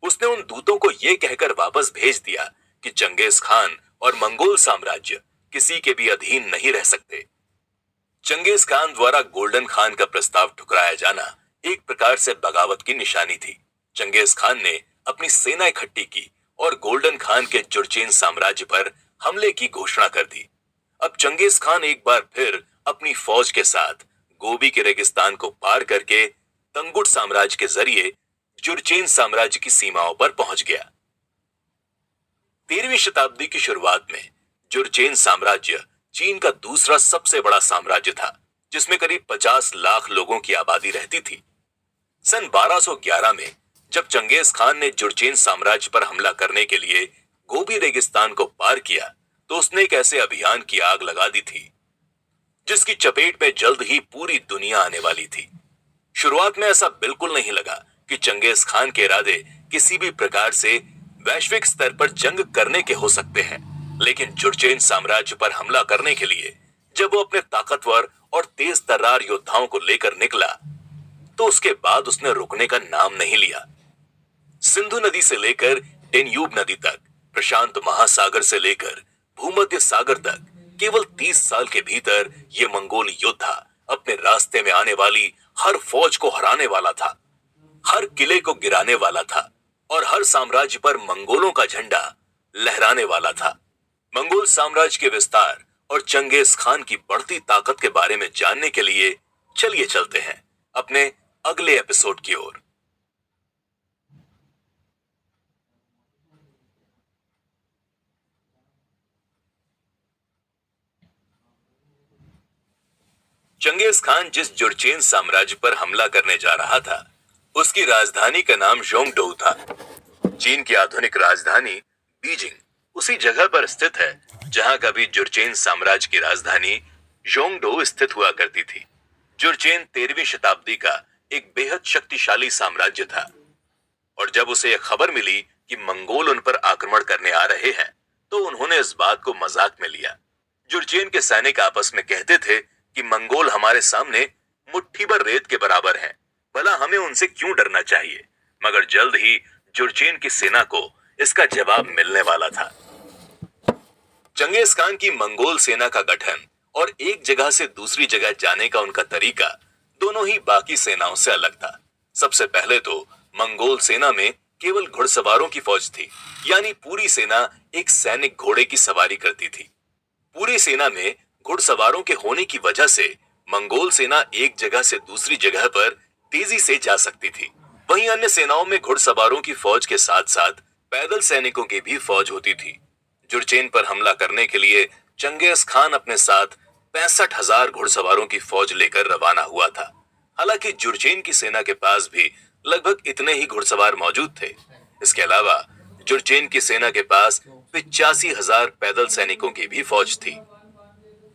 उसने उन दूतों को यह कहकर वापस भेज दिया कि चंगेज खान और मंगोल साम्राज्य किसी के भी अधीन नहीं रह सकते। चंगेज खान द्वारा गोल्डन खान का प्रस्ताव ठुकराया जाना एक प्रकार से बगावत की निशानी थी। चंगेज खान ने अपनी सेना इकट्ठी की और गोल्डन खान के जुर्चेन साम्राज्य पर हमले की घोषणा कर दी। अब चंगेज खान एक बार फिर अपनी फौज के साथ गोबी के रेगिस्तान को पार करके तंगुट साम्राज्य के जरिए जुर्चेन साम्राज्य की सीमाओं पर पहुंच गया। 13वीं शताब्दी की शुरुआत में जुर्चेन साम्राज्य चीन का दूसरा सबसे बड़ा साम्राज्य था, जिसमें करीब 50 लाख लोगों की आबादी रहती थी। सन 1211 में जब चंगेज खान ने जुर्चेन साम्राज्य पर हमला करने के लिए गोबी रेगिस्तान को पार किया, तो उसने एक ऐसे अभियान की आग लगा दी थी जिसकी चपेट में जल्द ही पूरी दुनिया आने वाली थी। शुरुआत में ऐसा बिल्कुल नहीं लगा कि चंगेज खान के इरादे किसी भी प्रकार से वैश्विक स्तर पर जंग करने के हो सकते हैं, लेकिन जुर्चेन साम्राज्य पर हमला करने के लिए जब वो अपने ताकतवर और तेज तर्रार योद्धाओं को लेकर निकला, तो उसके बाद उसने रुकने का नाम नहीं लिया। सिंधु नदी से लेकर डेन्यूब नदी तक, प्रशांत महासागर से लेकर भूमध्य सागर तक, केवल 30 साल के भीतर ये मंगोल योद्धा अपने रास्ते में आने वाली हर फौज को हराने वाला था, हर किले को गिराने वाला था और हर साम्राज्य पर मंगोलों का झंडा लहराने वाला था। मंगोल साम्राज्य के विस्तार और चंगेज खान की बढ़ती ताकत के बारे में जानने के लिए चलिए चलते हैं अपने अगले एपिसोड की ओर। चंगेज खान जिस जुर्चेन साम्राज्य पर हमला करने जा रहा था, उसकी राजधानी का नाम जोंगडोउ था। चीन की आधुनिक राजधानी बीजिंग उसी जगह पर स्थित है जहां कभी जुर्चेन साम्राज्य की राजधानी जोंगडोउ स्थित हुआ करती थी। जुर्चेन 13वीं शताब्दी का एक बेहद शक्तिशाली साम्राज्य था और जब उसे यह खबर मिली कि मंगोल उन पर आक्रमण करने आ रहे हैं, तो उन्होंने इस बात को मजाक में लिया। जुर्चेन के सैनिक आपस में कहते थे कि मंगोल हमारे सामने मुट्ठी भर रेत के बराबर हैं, भला हमें उनसे क्यों डरना चाहिए। मगर जल्द ही जुर्चेन की सेना को इसका जवाब मिलने वाला था। चंगेज खान की मंगोल सेना का गठन और एक जगह से दूसरी जगह जाने का उनका तरीका दोनों ही बाकी सेनाओं से अलग था। सबसे पहले तो मंगोल सेना में केवल घुड़सवारों की फौज थी, यानी पूरी सेना एक सैनिक घोड़े की सवारी करती थी। पूरी सेना में घुड़सवारों के होने की वजह से मंगोल सेना एक जगह से दूसरी जगह पर तेजी से जा सकती थी। वहीं अन्य सेनाओं में घुड़सवारों की फौज के साथ साथ पैदल सैनिकों की भी फौज होती थी। जुर्चेन पर हमला करने के लिए चंगेज खान अपने साथ 65,000 घुड़सवारों की फौज लेकर रवाना हुआ था। हालांकि जुर्चेन की सेना के पास भी लगभग इतने ही घुड़सवार मौजूद थे। इसके अलावा जुर्चेन की सेना के पास 85,000 पैदल सैनिकों की भी फौज थी।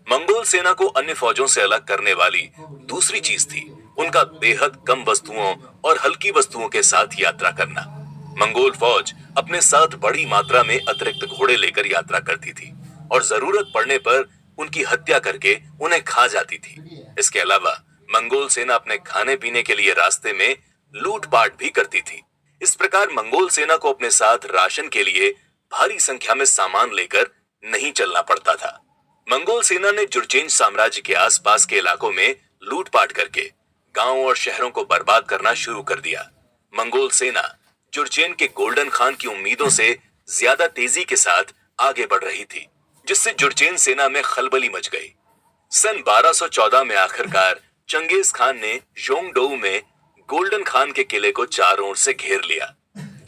मंगोल सेना को अन्य फौजों से अलग करने वाली दूसरी चीज थी उनका बेहद कम वस्तुओं और हल्की वस्तुओं के साथ यात्रा करना। मंगोल फौज अपने साथ बड़ी मात्रा में अतिरिक्त घोड़े लेकर यात्रा करती थी और जरूरत पड़ने पर उनकी हत्या करके उन्हें खा जाती थी। इसके अलावा मंगोल सेना अपने खाने पीने के लिए रास्ते में लूटपाट भी करती थी। इस प्रकार मंगोल सेना को अपने साथ राशन के लिए भारी संख्या में सामान लेकर नहीं चलना पड़ता था। मंगोल सेना ने जुर्चेन साम्राज्य के आसपास के इलाकों में लूटपाट करके गांवों और शहरों को बर्बाद करना शुरू कर दिया। मंगोल सेना जुर्चेन के गोल्डन खान की उम्मीदों से ज्यादा तेजी के साथ आगे बढ़ रही थी, जिससे जुर्चेन सेना में खलबली मच गई। सन 1214 में आखिरकार चंगेज खान ने जोंगडोउ में गोल्डन खान के किले को चारों ओर से घेर लिया।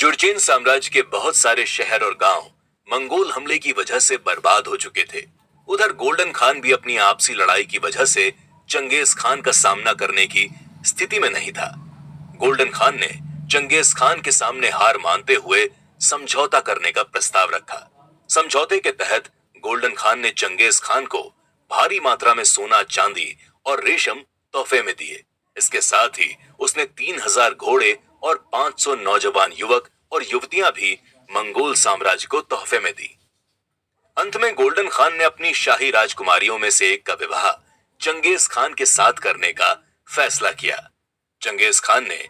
जुर्चेन साम्राज्य के बहुत सारे शहर और गांव मंगोल हमले की वजह से बर्बाद हो चुके थे। उधर गोल्डन खान भी अपनी आपसी लड़ाई की वजह से चंगेज खान का सामना करने की स्थिति में नहीं था। गोल्डन खान ने चंगेज खान के सामने हार मानते हुए समझौता करने का प्रस्ताव रखा। समझौते के तहत गोल्डन खान ने चंगेज खान को भारी मात्रा में सोना, चांदी और रेशम तोहफे में दिए। इसके साथ ही उसने 3000 घोड़े और 500 नौजवान युवक और युवतियां भी मंगोल साम्राज्य को तोहफे में दी। अंत में गोल्डन खान ने अपनी शाही राजकुमारियों में से एक का विवाह चंगेज खान के साथ करने का फैसला किया। चंगेज खान ने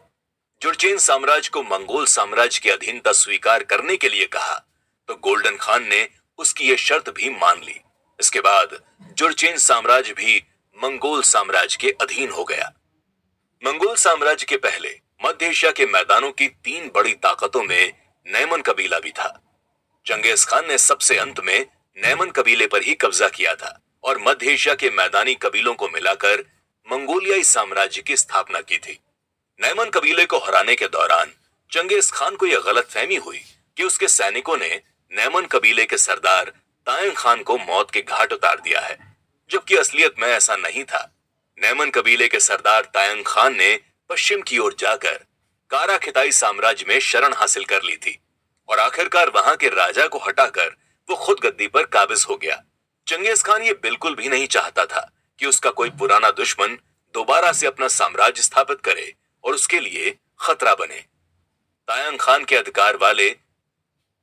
जुर्चेन साम्राज्य को मंगोल साम्राज्य की अधीनता स्वीकार करने के लिए कहा, तो गोल्डन खान ने उसकी यह शर्त भी मान ली। इसके बाद जुरचेन साम्राज्य भी मंगोल साम्राज्य के अधीन हो गया। मंगोल साम्राज्य के पहले मध्य एशिया के मैदानों की 3 बड़ी ताकतों में नैमन कबीला भी था। चंगेज खान ने सबसे अंत में नैमन कबीले पर ही कब्जा किया था और मध्य एशिया के मैदानी कबीलों को मिलाकर मंगोलियाई साम्राज्य की स्थापना की थी। नैमन कबीले को हराने के दौरान चंगेज खान को यह गलतफहमी हुई कि उसके सैनिकों ने नैमन कबीले के सरदार तायंग खान को मौत के घाट उतार दिया है, जबकि असलियत में ऐसा नहीं था। नैमन कबीले के सरदार तायंग खान ने पश्चिम की ओर जाकर कारा खिताई साम्राज्य में शरण हासिल कर ली थी और आखिरकार वहां के राजा को हटाकर वो खुद गद्दी पर काबिज हो गया। चंगेज खान ये बिल्कुल भी नहीं चाहता था कि उसका कोई पुराना दुश्मन दोबारा से अपना साम्राज्य स्थापित करे और उसके लिए खतरा बने। तायंग खान के अधिकार वाले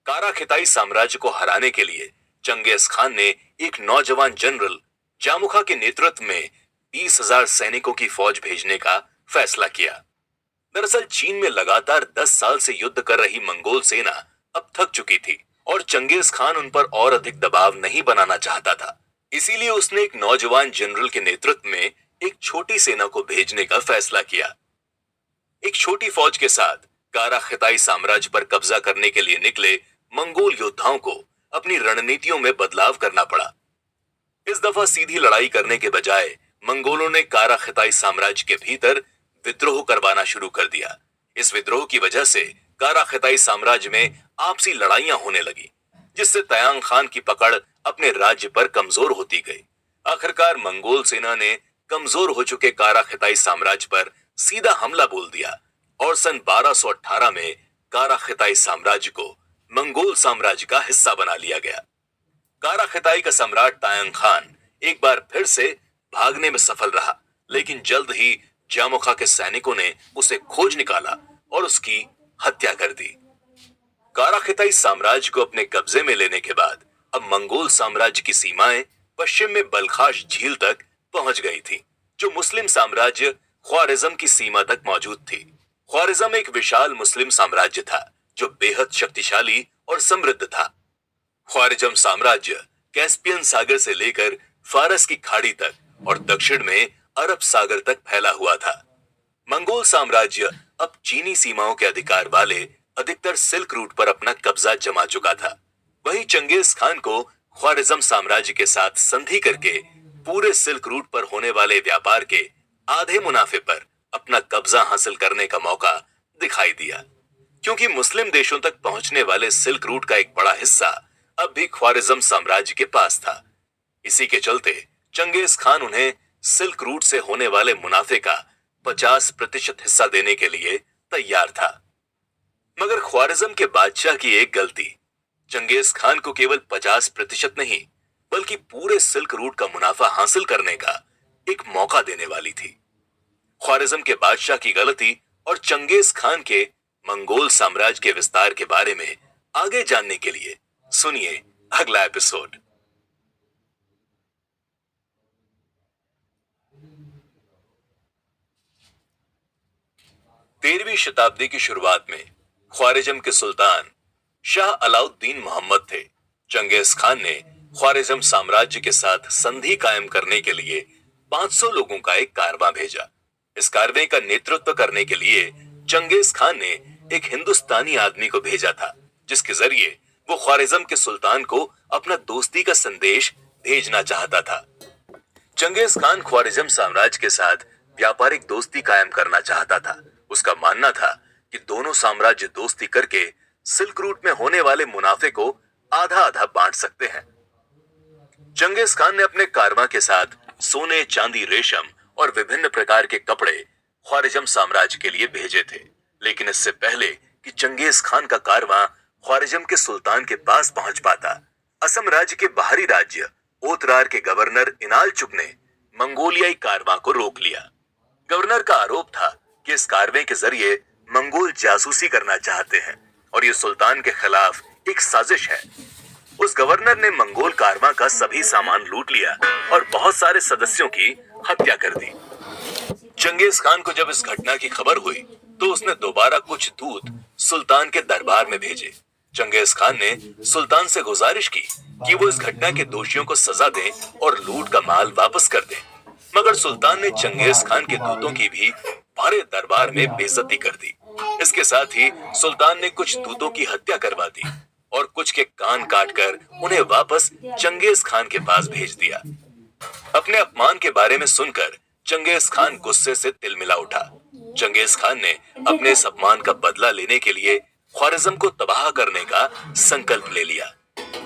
कारा खिताई साम्राज्य को हराने के लिए चंगेज खान ने एक नौजवान जनरल जामुखा के नेतृत्व में 20,000 सैनिकों की फौज भेजने का फैसला किया। दरअसल चीन में लगातार 10 साल से युद्ध कर रही मंगोल सेना अब थक चुकी थी और चंगेज खान उन पर और अधिक दबाव नहीं बनाना चाहता था। इसीलिए उसने एक नौजवान जनरल के नेतृत्व में एक छोटी सेना को भेजने का फैसला किया। एक छोटी फौज के साथ कारा खिताई साम्राज्य पर कब्जा करने के लिए निकले मंगोल योद्धाओं को अपनी रणनीतियों में बदलाव करना पड़ा। इस दफा सीधी लड़ाई करने के बजाय मंगोलों ने कारा खिताई साम्राज्य के भीतर विद्रोह करवाना शुरू कर दिया। इस विद्रोह की वजह से कारा खिताई साम्राज्य में आपसी लड़ाइयां होने लगी, जिससे तयांग खान की पकड़ अपने राज्य पर कमजोर होती गई। आखिरकार मंगोल सेना ने कमजोर हो चुके कारा खिताई साम्राज्य पर सीधा हमला बोल दिया और सन 1218 में कारा खिताई साम्राज्य को मंगोल साम्राज्य का हिस्सा बना लिया गया। कारा खिताई का सम्राट तायंग खान एक बार फिर से भागने में सफल रहा, लेकिन जल्द ही जामुखा के सैनिकों ने उसे खोज निकाला और उसकी हत्या कर दी। कारा खिताई साम्राज्य को अपने कब्जे में लेने के बाद अब मंगोल साम्राज्य की सीमाएं पश्चिम में बलखाश झील तक पहुंच गई थी, जो मुस्लिम साम्राज्य ख्वारिज्म की सीमा तक मौजूद थी। ख्वारिज्म एक विशाल मुस्लिम साम्राज्य था जो बेहद शक्तिशाली और समृद्ध था। ख्वारिज्म साम्राज्य कैस्पियन सागर से लेकर फारस की खाड़ी तक और दक्षिण में अरब सागर तक फैला हुआ था। मंगोल साम्राज्य अब चीनी सीमाओं के अधिकार वाले अधिकतर सिल्क रूट पर अपना कब्जा जमा चुका था। वहीं चंगेज खान को ख्वारिज्म साम्राज्य के साथ संधि करके पूरे सिल्क रूट पर होने वाले व्यापार के आधे मुनाफे पर अपना कब्जा हासिल करने का मौका दिखाई दिया, क्योंकि मुस्लिम देशों तक पहुंचने वाले सिल्क रूट का एक बड़ा हिस्सा अब भी ख्वारिज्म साम्राज्य के पास था। इसी के चलते चंगेज खान उन्हें सिल्क रूट से होने वाले मुनाफे का 50% हिस्सा देने के लिए तैयार था। मगर ख्वारिज्म के बादशाह की एक गलती चंगेज खान को केवल 50% नहीं बल्कि पूरे सिल्क रूट का मुनाफा हासिल करने का एक मौका देने वाली थी। ख्वारिज्म के बादशाह की गलती और चंगेज खान के मंगोल साम्राज्य के विस्तार के बारे में आगे जानने के लिए सुनिए अगला एपिसोड। 13वीं शताब्दी की शुरुआत में ख्वारिज्म के सुल्तान शाह अलाउद्दीन मोहम्मद थे। चंगेज खान ने ख्वारिज्म साम्राज्य के साथ संधि कायम करने के लिए 500 लोगों का एक कारवां भेजा। इस कारवे का नेतृत्व करने के लिए चंगेज खान ने एक हिंदुस्तानी आदमी को भेजा था, जिसके जरिए वो ख्वारिज्म के सुल्तान को अपना दोस्ती का संदेश भेजना चाहता था। चंगेज खान ख्वारिज्म साम्राज्य के साथ व्यापारिक दोस्ती कायम करना चाहता था। उसका मानना था कि दोनों साम्राज्य दोस्ती करके सिल्क रूट में होने वाले मुनाफे को आधा आधा बांट सकते हैं। चंगेज खान ने अपने कारवां के साथ सोने, चांदी, रेशम और विभिन्न प्रकार के कपड़े ख्वारिज्म साम्राज्य के लिए भेजे थे, लेकिन इससे पहले कि चंगेज खान का कारवां ख्वारिज्म के सुल्तान के पास पहुंच पाता, असम राज्य के बाहरी राज्य ओतरार के गवर्नर इनालचुक ने मंगोलियाई कारवां को रोक लिया। गवर्नर का आरोप था कि इस कारवे के जरिए मंगोल जासूसी करना चाहते हैं और ये सुल्तान के खिलाफ एक साजिश है। उस गवर्नर ने मंगोल कारवां का सभी सामान लूट लिया और बहुत सारे सदस्यों की हत्या कर दी। चंगेज खान को जब इस घटना की खबर हुई तो उसने दोबारा कुछ दूत सुल्तान के दरबार में भेजे, चंगेज खान ने सुल्तान से गुजारिश की कि वो इस घटना के दोषियों को सजा दें और लूट का माल वापस कर दें, मगर सुल्तान ने चंगेज खान के दूतों की भी भारे दरबार में बेइज्जती कर दी। इसके साथ ही सुल्तान ने कुछ दूतों की हत्या करवा दी और कुछ के कान काटकर उन्हें वापस चंगेज खान के पास भेज दिया। अपने अपमान के बारे में सुनकर चंगेज खान गुस्से से तिलमिला उठा। चंगेज खान ने अपने इस अपमान का बदला लेने के लिए ख्वारिज्म को तबाह करने का संकल्प ले लिया।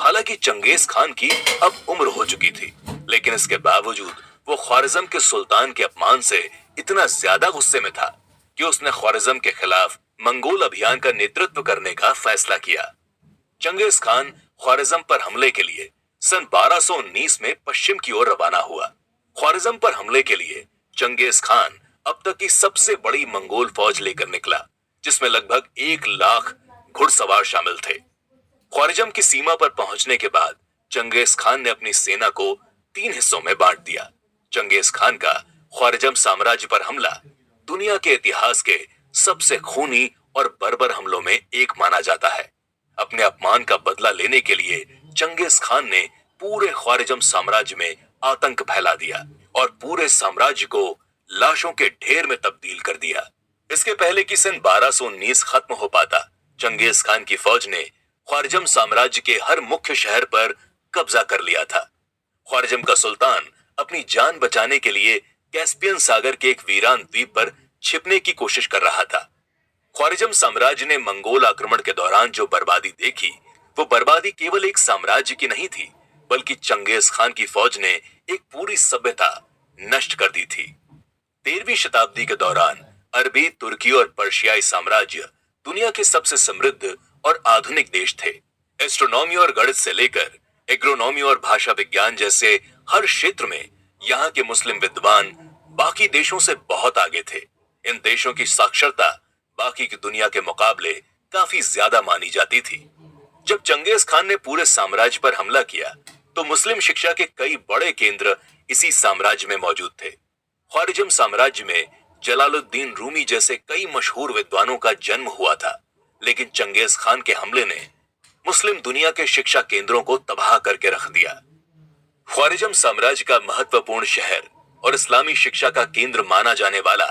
हालांकि चंगेज खान की अब उम्र हो चुकी थी, लेकिन इसके बावजूद वो ख्वारिज्म के सुल्तान के अपमान से इतना ज्यादा गुस्से में था कि उसने ख्वारिज्म के खिलाफ मंगोल अभियान का नेतृत्व करने का फैसला किया। चंगेज खान ख्वारिज्म पर हमले के लिए सन 1219 में पश्चिम की ओर रवाना हुआ। ख्वारिज्म पर हमले के लिए चंगेज खान अब तक की सबसे बड़ी मंगोल फौज लेकर निकला, जिसमें लगभग 1 लाख घुड़सवार शामिल थे। ख्वारिज्म की सीमा पर पहुंचने के बाद चंगेज खान ने अपनी सेना को 3 हिस्सों में बांट दिया। चंगेज खान का ख्वारिज्म साम्राज्य पर हमला दुनिया के इतिहास के सबसे खूनी और बर्बर हमलों में एक माना जाता है। अपने अपमान का बदला लेने के लिए चंगेज खान ने पूरे ख्वारिज्म साम्राज्य में आतंक फैला दिया और पूरे साम्राज्य को लाशों के ढेर में तब्दील कर दिया। इसके पहले कि सन 1219 खत्म हो पाता, चंगेज खान की फौज ने ख्वारिज्म साम्राज्य के हर मुख्य शहर पर कब्जा कर लिया था। ख्वारिज्म का सुल्तान अपनी जान बचाने के लिए कैस्पियन सागर के एक वीरान द्वीप पर छिपने की कोशिश कर रहा था। ख्वारिज्म साम्राज्य ने मंगोल आक्रमण के दौरान जो बर्बादी देखी, वो बर्बादी केवल एक साम्राज्य की नहीं थी, बल्कि चंगेज खान की फौज ने एक पूरी सभ्यता नष्ट कर दी थी। 13वीं शताब्दी के दौरान अरबी, तुर्की और पर्शियाई साम्राज्य दुनिया के सबसे समृद्ध और आधुनिक देश थे। एस्ट्रोनॉमी और गणित से लेकर एग्रोनॉमी और भाषा विज्ञान जैसे हर क्षेत्र में यहाँ के मुस्लिम विद्वान बाकी देशों से बहुत आगे थे। इन देशों की साक्षरता बाकी की दुनिया के मुकाबले काफी ज्यादा मानी जाती थी। जब चंगेज खान ने पूरे साम्राज्य पर हमला किया, तो मुस्लिम शिक्षा के कई बड़े केंद्र इसी साम्राज्य में मौजूद थे। ख्वारिज्म साम्राज्य में जलालुद्दीन रूमी जैसे कई मशहूर विद्वानों का जन्म हुआ था, लेकिन चंगेज खान के हमले ने मुस्लिम दुनिया के शिक्षा केंद्रों को तबाह करके रख दिया। ख्वारिज्म साम्राज्य का महत्वपूर्ण शहर और इस्लामी शिक्षा का केंद्र माना जाने वाला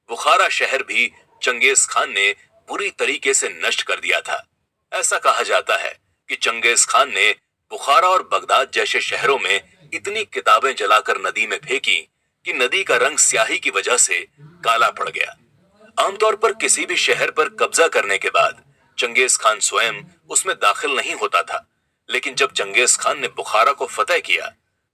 बुखारा शहर भी चंगेज खान ने बुरी तरीके से नष्ट कर दिया था। ऐसा कहा जाता है कि चंगेज खान ने बुखारा और बगदाद जैसे शहरों में इतनी किताबें जलाकर नदी में फेंकी कि नदी का रंग स्याही की वजह से काला पड़ गया। आमतौर पर किसी भी शहर पर कब्जा करने के बाद चंगेज खान स्वयं उसमें दाखिल नहीं होता था, लेकिन जब चंगेज खान ने बुखारा को फतेह किया,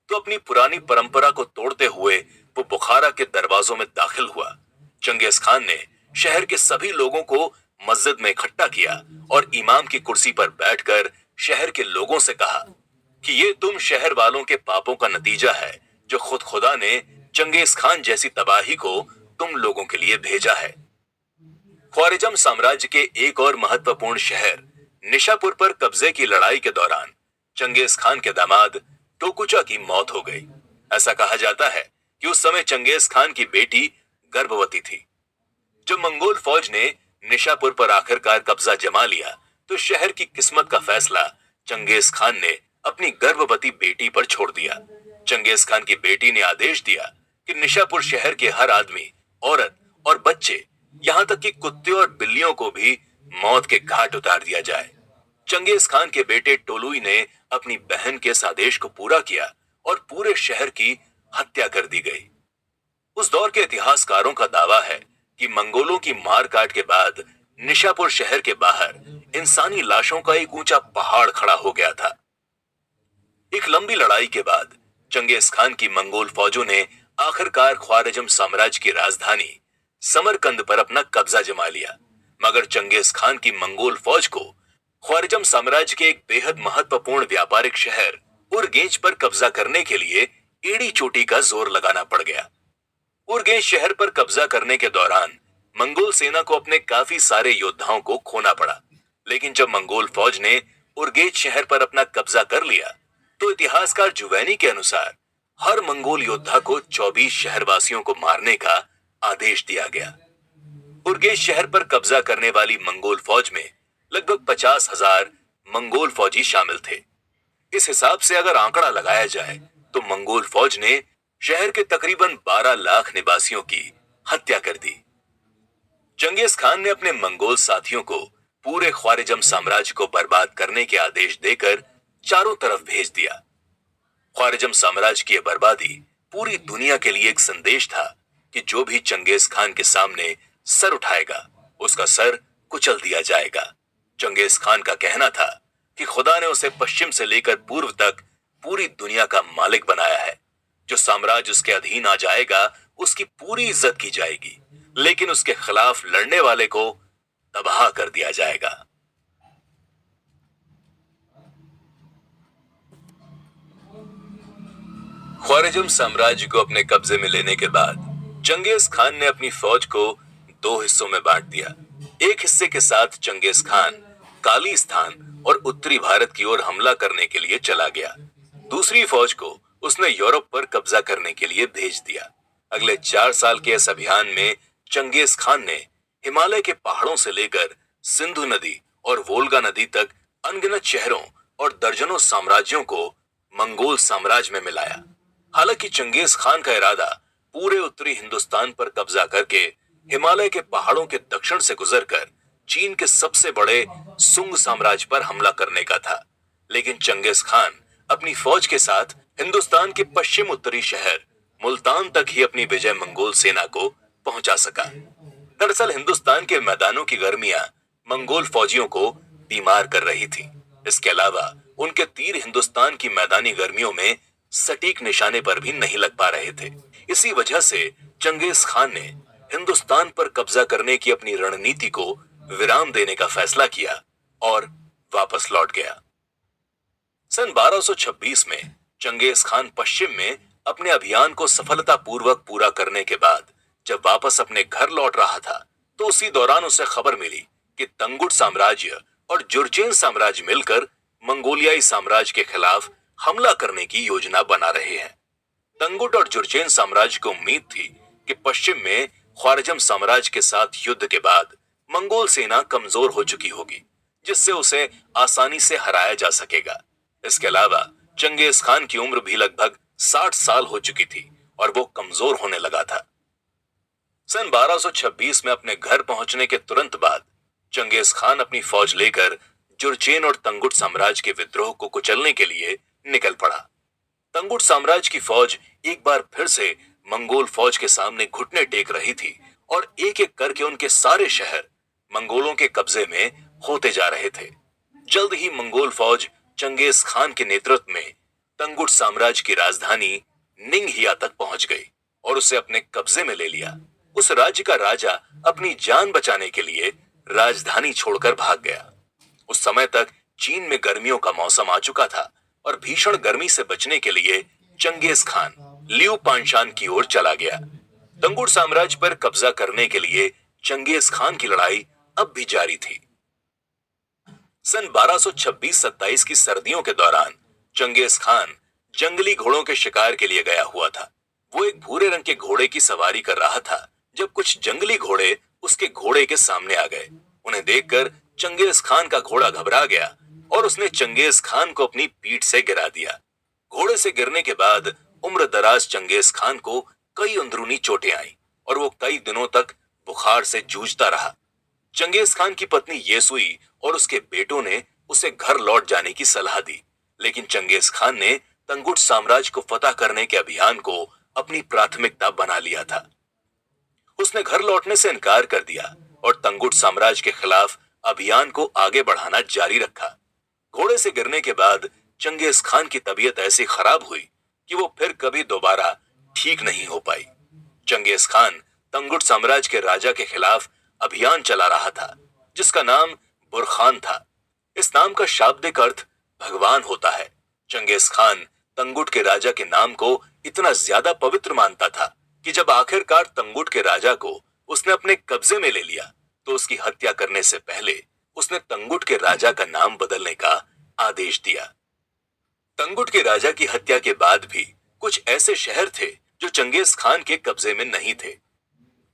तो अपनी पुरानी परंपरा को तोड़ते हुए वो बुखारा के दरवाजों में दाखिल हुआ। चंगेज खान ने शहर के सभी लोगों को मस्जिद में इकट्ठा किया और इमाम की कुर्सी पर बैठकर शहर के लोगों से कहा कि ये तुम शहर वालों के पापों का नतीजा है, जो खुद खुदा ने चंगेज खान जैसी तबाही को तुम लोगों के लिए भेजा है। ख्वारिज्म साम्राज्य के एक और महत्वपूर्ण शहर निशापुर पर कब्जे की लड़ाई के दौरान चंगेज खान के दामाद टोकुचा की मौत हो गई। ऐसा कहा जाता है कि उस समय चंगेज खान की बेटी गर्भवती थी। जब मंगोल फौज ने निशापुर पर आखिरकार कब्जा जमा लिया, तो शहर की किस्मत का फैसला चंगेज खान ने अपनी गर्भवती बेटी पर छोड़ दिया। चंगेज खान की बेटी ने आदेश दिया कि निशापुर शहर के हर आदमी, औरत और बच्चे, यहाँ तक कि कुत्ते और बिल्लियों को भी मौत के घाट उतार दिया जाए। चंगेज खान के बेटे टोलुई ने अपनी बहन के इस आदेश को पूरा किया और पूरे शहर की हत्या कर दी गई। उस दौर के इतिहासकारों का दावा है कि मंगोलों की मार काट के बाद निशापुर शहर के बाहर इंसानी लाशों का एक ऊंचा पहाड़ खड़ा हो गया था। एक लंबी लड़ाई के बाद चंगेज खान की मंगोल फौजों ने आखिरकार ख्वारिज्म साम्राज्य की राजधानी समरकंद पर अपना कब्जा जमा लिया, मगर चंगेज खान की मंगोल फौज को ख्वारिज्म साम्राज्य के एक बेहद महत्वपूर्ण व्यापारिक शहर उरगेंच पर कब्जा करने के लिए एड़ी चोटी का जोर लगाना पड़ गया। उरगेंच शहर पर कब्जा करने के दौरान मंगोल सेना को अपने काफी सारे योद्धाओं को खोना पड़ा, लेकिन जब मंगोल फौज ने उरगेंच शहर पर अपना कब्जा कर लिया, तो इतिहासकार जुवैनी के अनुसार हर मंगोल योद्धा को 24 शहरवासियों को मारने का आदेश दिया गया। उरगेंच शहर पर कब्जा करने वाली मंगोल फौज में लगभग 50,000 मंगोल फौजी शामिल थे। इस हिसाब से अगर आंकड़ा लगाया जाए तो मंगोल फौज ने शहर के तकरीबन 12 लाख निवासियों की हत्या कर दी। चंगेज खान ने अपने मंगोल साथियों को पूरे ख्वारिजम साम्राज्य को बर्बाद करने के आदेश देकर चारों तरफ भेज दिया। ख्वारिजम साम्राज्य की यह बर्बादी पूरी दुनिया के लिए एक संदेश था कि जो भी चंगेज खान के सामने सर उठाएगा उसका सर कुचल दिया जाएगा। चंगेज खान का कहना था कि खुदा ने उसे पश्चिम से लेकर पूर्व तक पूरी दुनिया का मालिक बनाया है। जो साम्राज्य उसके अधीन आ जाएगा उसकी पूरी इज्जत की जाएगी, लेकिन उसके खिलाफ लड़ने वाले को तबाह कर दिया जाएगा। ख्वारिजम साम्राज्य को अपने कब्जे में लेने के बाद चंगेज खान ने अपनी फौज को दो हिस्सों में बांट दिया। एक हिस्से के साथ चंगेज खान कालीस्थान और उत्तरी भारत की ओर हमला करने के लिए चला गया। दूसरी फौज को उसने यूरोप पर कब्जा करने के लिए भेज दिया। अगले 4 साल के इस अभियान में चंगेज खान ने हिमालय के पहाड़ों से लेकर सिंधु नदी और वोल्गा नदी तक अनगिनत शहरों और दर्जनों साम्राज्यों को मंगोल साम्राज्य में मिलाया। हालांकि चंगेज खान का इरादा पूरे उत्तरी हिंदुस्तान पर कब्जा करके हिमालय के पहाड़ों के दक्षिण से गुजरकर चीन के सबसे बड़े सुंग साम्राज्य पर हमला करने का था, लेकिन चंगेज खान अपनी फौज के साथ हिंदुस्तान के पश्चिम उत्तरी शहर मुल्तान तक ही अपनी विजय मंगोल सेना को पहुंचा सका। दरअसल हिंदुस्तान के मैदानों की गर्मियां मंगोल फौजियों को बीमार कर रही थी। इसके अलावा उनके तीर हिंदुस्तान की मैदानी गर्मियों में सटीक निशाने पर भी नहीं लग पा रहे थे। इसी वजह से चंगेज खान ने हिंदुस्तान पर कब्जा करने की अपनी रणनीति को विराम देने का फैसला किया और वापस लौट गया। सन 1226 में चंगेज खान पश्चिम में अपने अभियान को सफलतापूर्वक पूरा करने के बाद जब वापस अपने घर लौट रहा था तो उसी दौरान उसे खबर मिली कि तंगुट साम्राज्य और जुर्चेन साम्राज्य मिलकर मंगोलियाई साम्राज्य के खिलाफ हमला करने की योजना बना रहे हैं। तंगुट और जुर्चेन साम्राज्य को उम्मीद थी कि पश्चिम में ख्वारिजम साम्राज्य के साथ युद्ध के बाद मंगोल सेना कमजोर हो चुकी होगी, जिससे उसे आसानी से हराया जा सकेगा। इसके अलावा चंगेज खान की उम्र भी लगभग 60 साल हो चुकी थी और वो कमजोर होने लगा था। सन 1226 में अपने घर पहुंचने के तुरंत बाद चंगेज खान अपनी फौज लेकर जुर्चेन और तंगुट साम्राज्य के विद्रोह को कुचलने के लिए निकल पड़ा। तंगुट साम्राज्य की फौज एक बार फिर से मंगोल फौज के सामने घुटने टेक रही थी और एक एक करके उनके सारे शहर मंगोलों के कब्जे में होते जा रहे थे। जल्द ही मंगोल फौज चंगेज खान के नेतृत्व में तंगुट साम्राज्य की राजधानी निंगहिया तक पहुंच गई और उसे अपने कब्जे में ले लिया। उस राज्य का राजा अपनी जान बचाने के लिए राजधानी छोड़कर भाग गया। उस समय तक चीन में गर्मियों का मौसम आ चुका था और भीषण गर्मी से बचने के लिए चंगेज खान लियू पांशान की ओर चला गया। तंगुट साम्राज्य पर कब्जा करने के लिए चंगेज खान की लड़ाई अब भी जारी थी। सन 1226-27 की सर्दियों के दौरान चंगेज खान जंगली घोड़ों के शिकार के लिए गया हुआ था। वो एक भूरे रंग के घोड़े की सवारी कर रहा था जब कुछ जंगली घोड़े उसके घोड़े के सामने आ गए। उन्हें देखकर चंगेज खान का घोड़ा घबरा गया और उसने चंगेज खान को अपनी पीठ से गिरा दिया। घोड़े से गिरने के बाद उम्र दराज चंगेज खान को कई अंदरूनी चोटें आईं और वो कई दिनों तक बुखार से जूझता रहा। चंगेज खान की पत्नी येसुई और उसके बेटों ने उसे घर लौट जाने की सलाह दी, लेकिन चंगेज खान ने तंगुट साम्राज्य को फतह करने के अभियान को अपनी प्राथमिकता बना लिया था। उसने घर लौटने से इनकार कर दिया और तंगुट साम्राज्य के खिलाफ अभियान को आगे बढ़ाना जारी रखा। घोड़े से गिरने के बाद चंगेज खान की तबीयत ऐसी खराब हुई कि वो फिर कभी दोबारा ठीक नहीं हो पाई। चंगेज खान तंगुट साम्राज्य के राजा के खिलाफ अभियान चला रहा था जिसका नाम बुरखान था। इस नाम का शाब्दिक अर्थ भगवान होता है। चंगेज खान तंगुट के राजा के नाम को इतना ज्यादा पवित्र मानता था कि जब आखिरकार तंगुट के राजा को उसने अपने कब्जे में ले लिया तो उसकी हत्या करने से पहले उसने तंगुट के राजा का नाम बदलने का आदेश दिया। तंगुट के राजा की हत्या के बाद भी कुछ ऐसे शहर थे जो चंगेज खान के कब्जे में नहीं थे।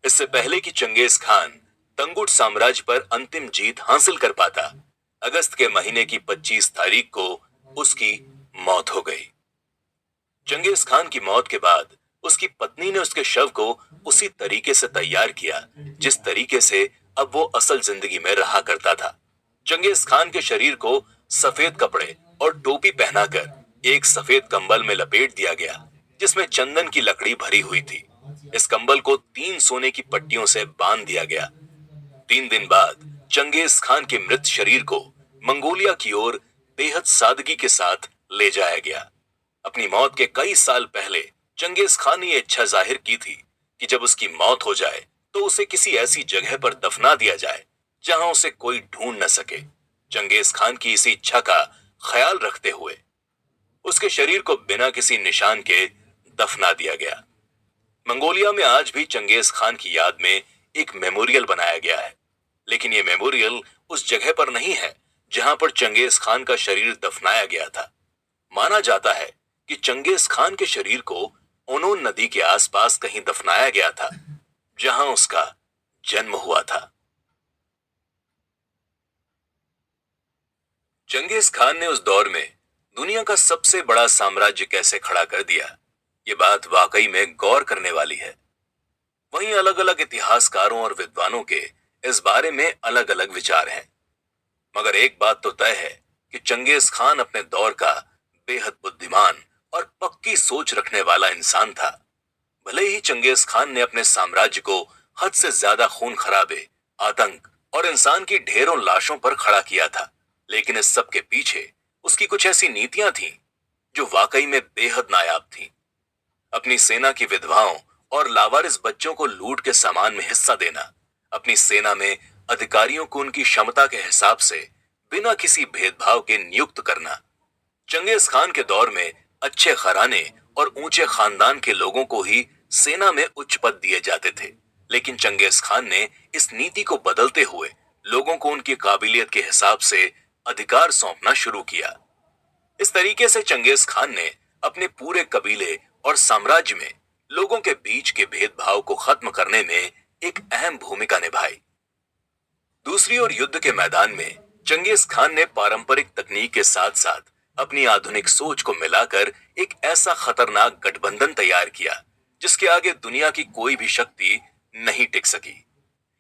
इससे पहले कि चंगेज खान तंगुट साम्राज्य पर अंतिम जीत हासिल कर पाता, अगस्त के महीने की 25 तारीख को उसकी मौत हो गई। चंगेज खान की मौत के बाद उसकी पत्नी ने उसके शव को उसी तरीके से तैयार किया जिस तरीके से अब वो असल जिंदगी में रहा करता था। चंगेज खान के शरीर को सफेद कपड़े और टोपी पहनाकर एक सफेद कंबल में लपेट दिया गया जिसमें चंदन की लकड़ी भरी हुई थी। इस कंबल को 3 सोने की पट्टियों से बांध दिया गया। 3 दिन बाद चंगेज खान के मृत शरीर को मंगोलिया की ओर बेहद सादगी के साथ ले जाया गया। अपनी मौत के कई साल पहले चंगेज खान ने यह इच्छा जाहिर की थी कि जब उसकी मौत हो जाए तो उसे किसी ऐसी जगह पर दफना दिया जाए जहां उसे कोई ढूंढ न सके। चंगेज खान की इसी इच्छा का ख्याल रखते हुए उसके शरीर को बिना किसी निशान के दफना दिया गया। मंगोलिया में आज भी चंगेज खान की याद में एक मेमोरियल बनाया गया है, लेकिन यह मेमोरियल उस जगह पर नहीं है जहां पर चंगेज खान का शरीर दफनाया गया था। माना जाता है कि चंगेज खान के शरीर को ओनोन नदी के आसपास कहीं दफनाया गया था जहां उसका जन्म हुआ था। चंगेज खान ने उस दौर में दुनिया का सबसे बड़ा साम्राज्य कैसे खड़ा कर दिया, ये बात वाकई में गौर करने वाली है। वहीं अलग अलग इतिहासकारों और विद्वानों के इस बारे में अलग अलग विचार हैं, मगर एक बात तो तय है कि चंगेज खान अपने दौर का बेहद बुद्धिमान और पक्की सोच रखने वाला इंसान था। भले ही चंगेज खान ने अपने साम्राज्य को हद से ज्यादा खून खराबे, आतंक और इंसान की ढेरों लाशों पर खड़ा किया था, लेकिन इस सब के पीछे उसकी कुछ ऐसी नीतियां थीं जो वाकई में बेहद नायाब थीं। अपनी सेना की विधवाओं और लावारिस बच्चों को लूट के सामान में हिस्सा देना, अपनी सेना में अधिकारियों को उनकी क्षमता के हिसाब से बिना किसी भेदभाव के नियुक्त करना। चंगेज खान के दौर में अच्छे घराने और ऊंचे खानदान के लोगों को ही सेना में उच्च पद दिए जाते थे, लेकिन चंगेज खान ने इस नीति को बदलते हुए लोगों को उनकी काबिलियत के हिसाब से अधिकार सौंपना शुरू किया। इस तरीके से चंगेज खान ने अपने पूरे कबीले और साम्राज्य में लोगों के बीच के भेदभाव को खत्म करने में एक अहम भूमिका निभाई। दूसरी ओर युद्ध के मैदान में चंगेज खान ने पारंपरिक तकनीक के साथ साथ अपनी आधुनिक सोच को मिलाकर एक ऐसा खतरनाक गठबंधन तैयार किया जिसके आगे दुनिया की कोई भी शक्ति नहीं टिक सकी।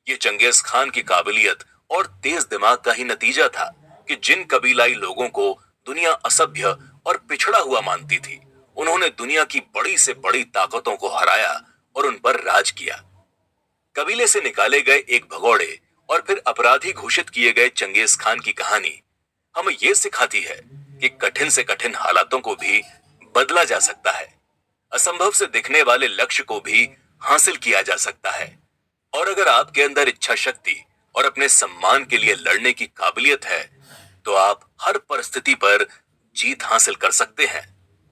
ये चंगेज खान की काबिलियत और तेज दिमाग का ही नतीजा था कि जिन कबीलाई लोगों को दुनिया असभ्य और पिछड़ा हुआ मानती थी, उन्होंने दुनिया की बड़ी से बड़ी ताकतों को हराया और उन पर राज किया। कबीले से निकाले गए एक भगोड़े और फिर अपराधी घोषित किए गए चंगेज खान की कहानी हमें यह सिखाती है कि कठिन से कठिन हालातों को भी बदला जा सकता है, असंभव से दिखने वाले लक्ष्य को भी हासिल किया जा सकता है। और अगर आपके अंदर इच्छा शक्ति और अपने सम्मान के लिए लड़ने की काबिलियत है, तो आप हर परिस्थिति पर जीत हासिल कर सकते हैं।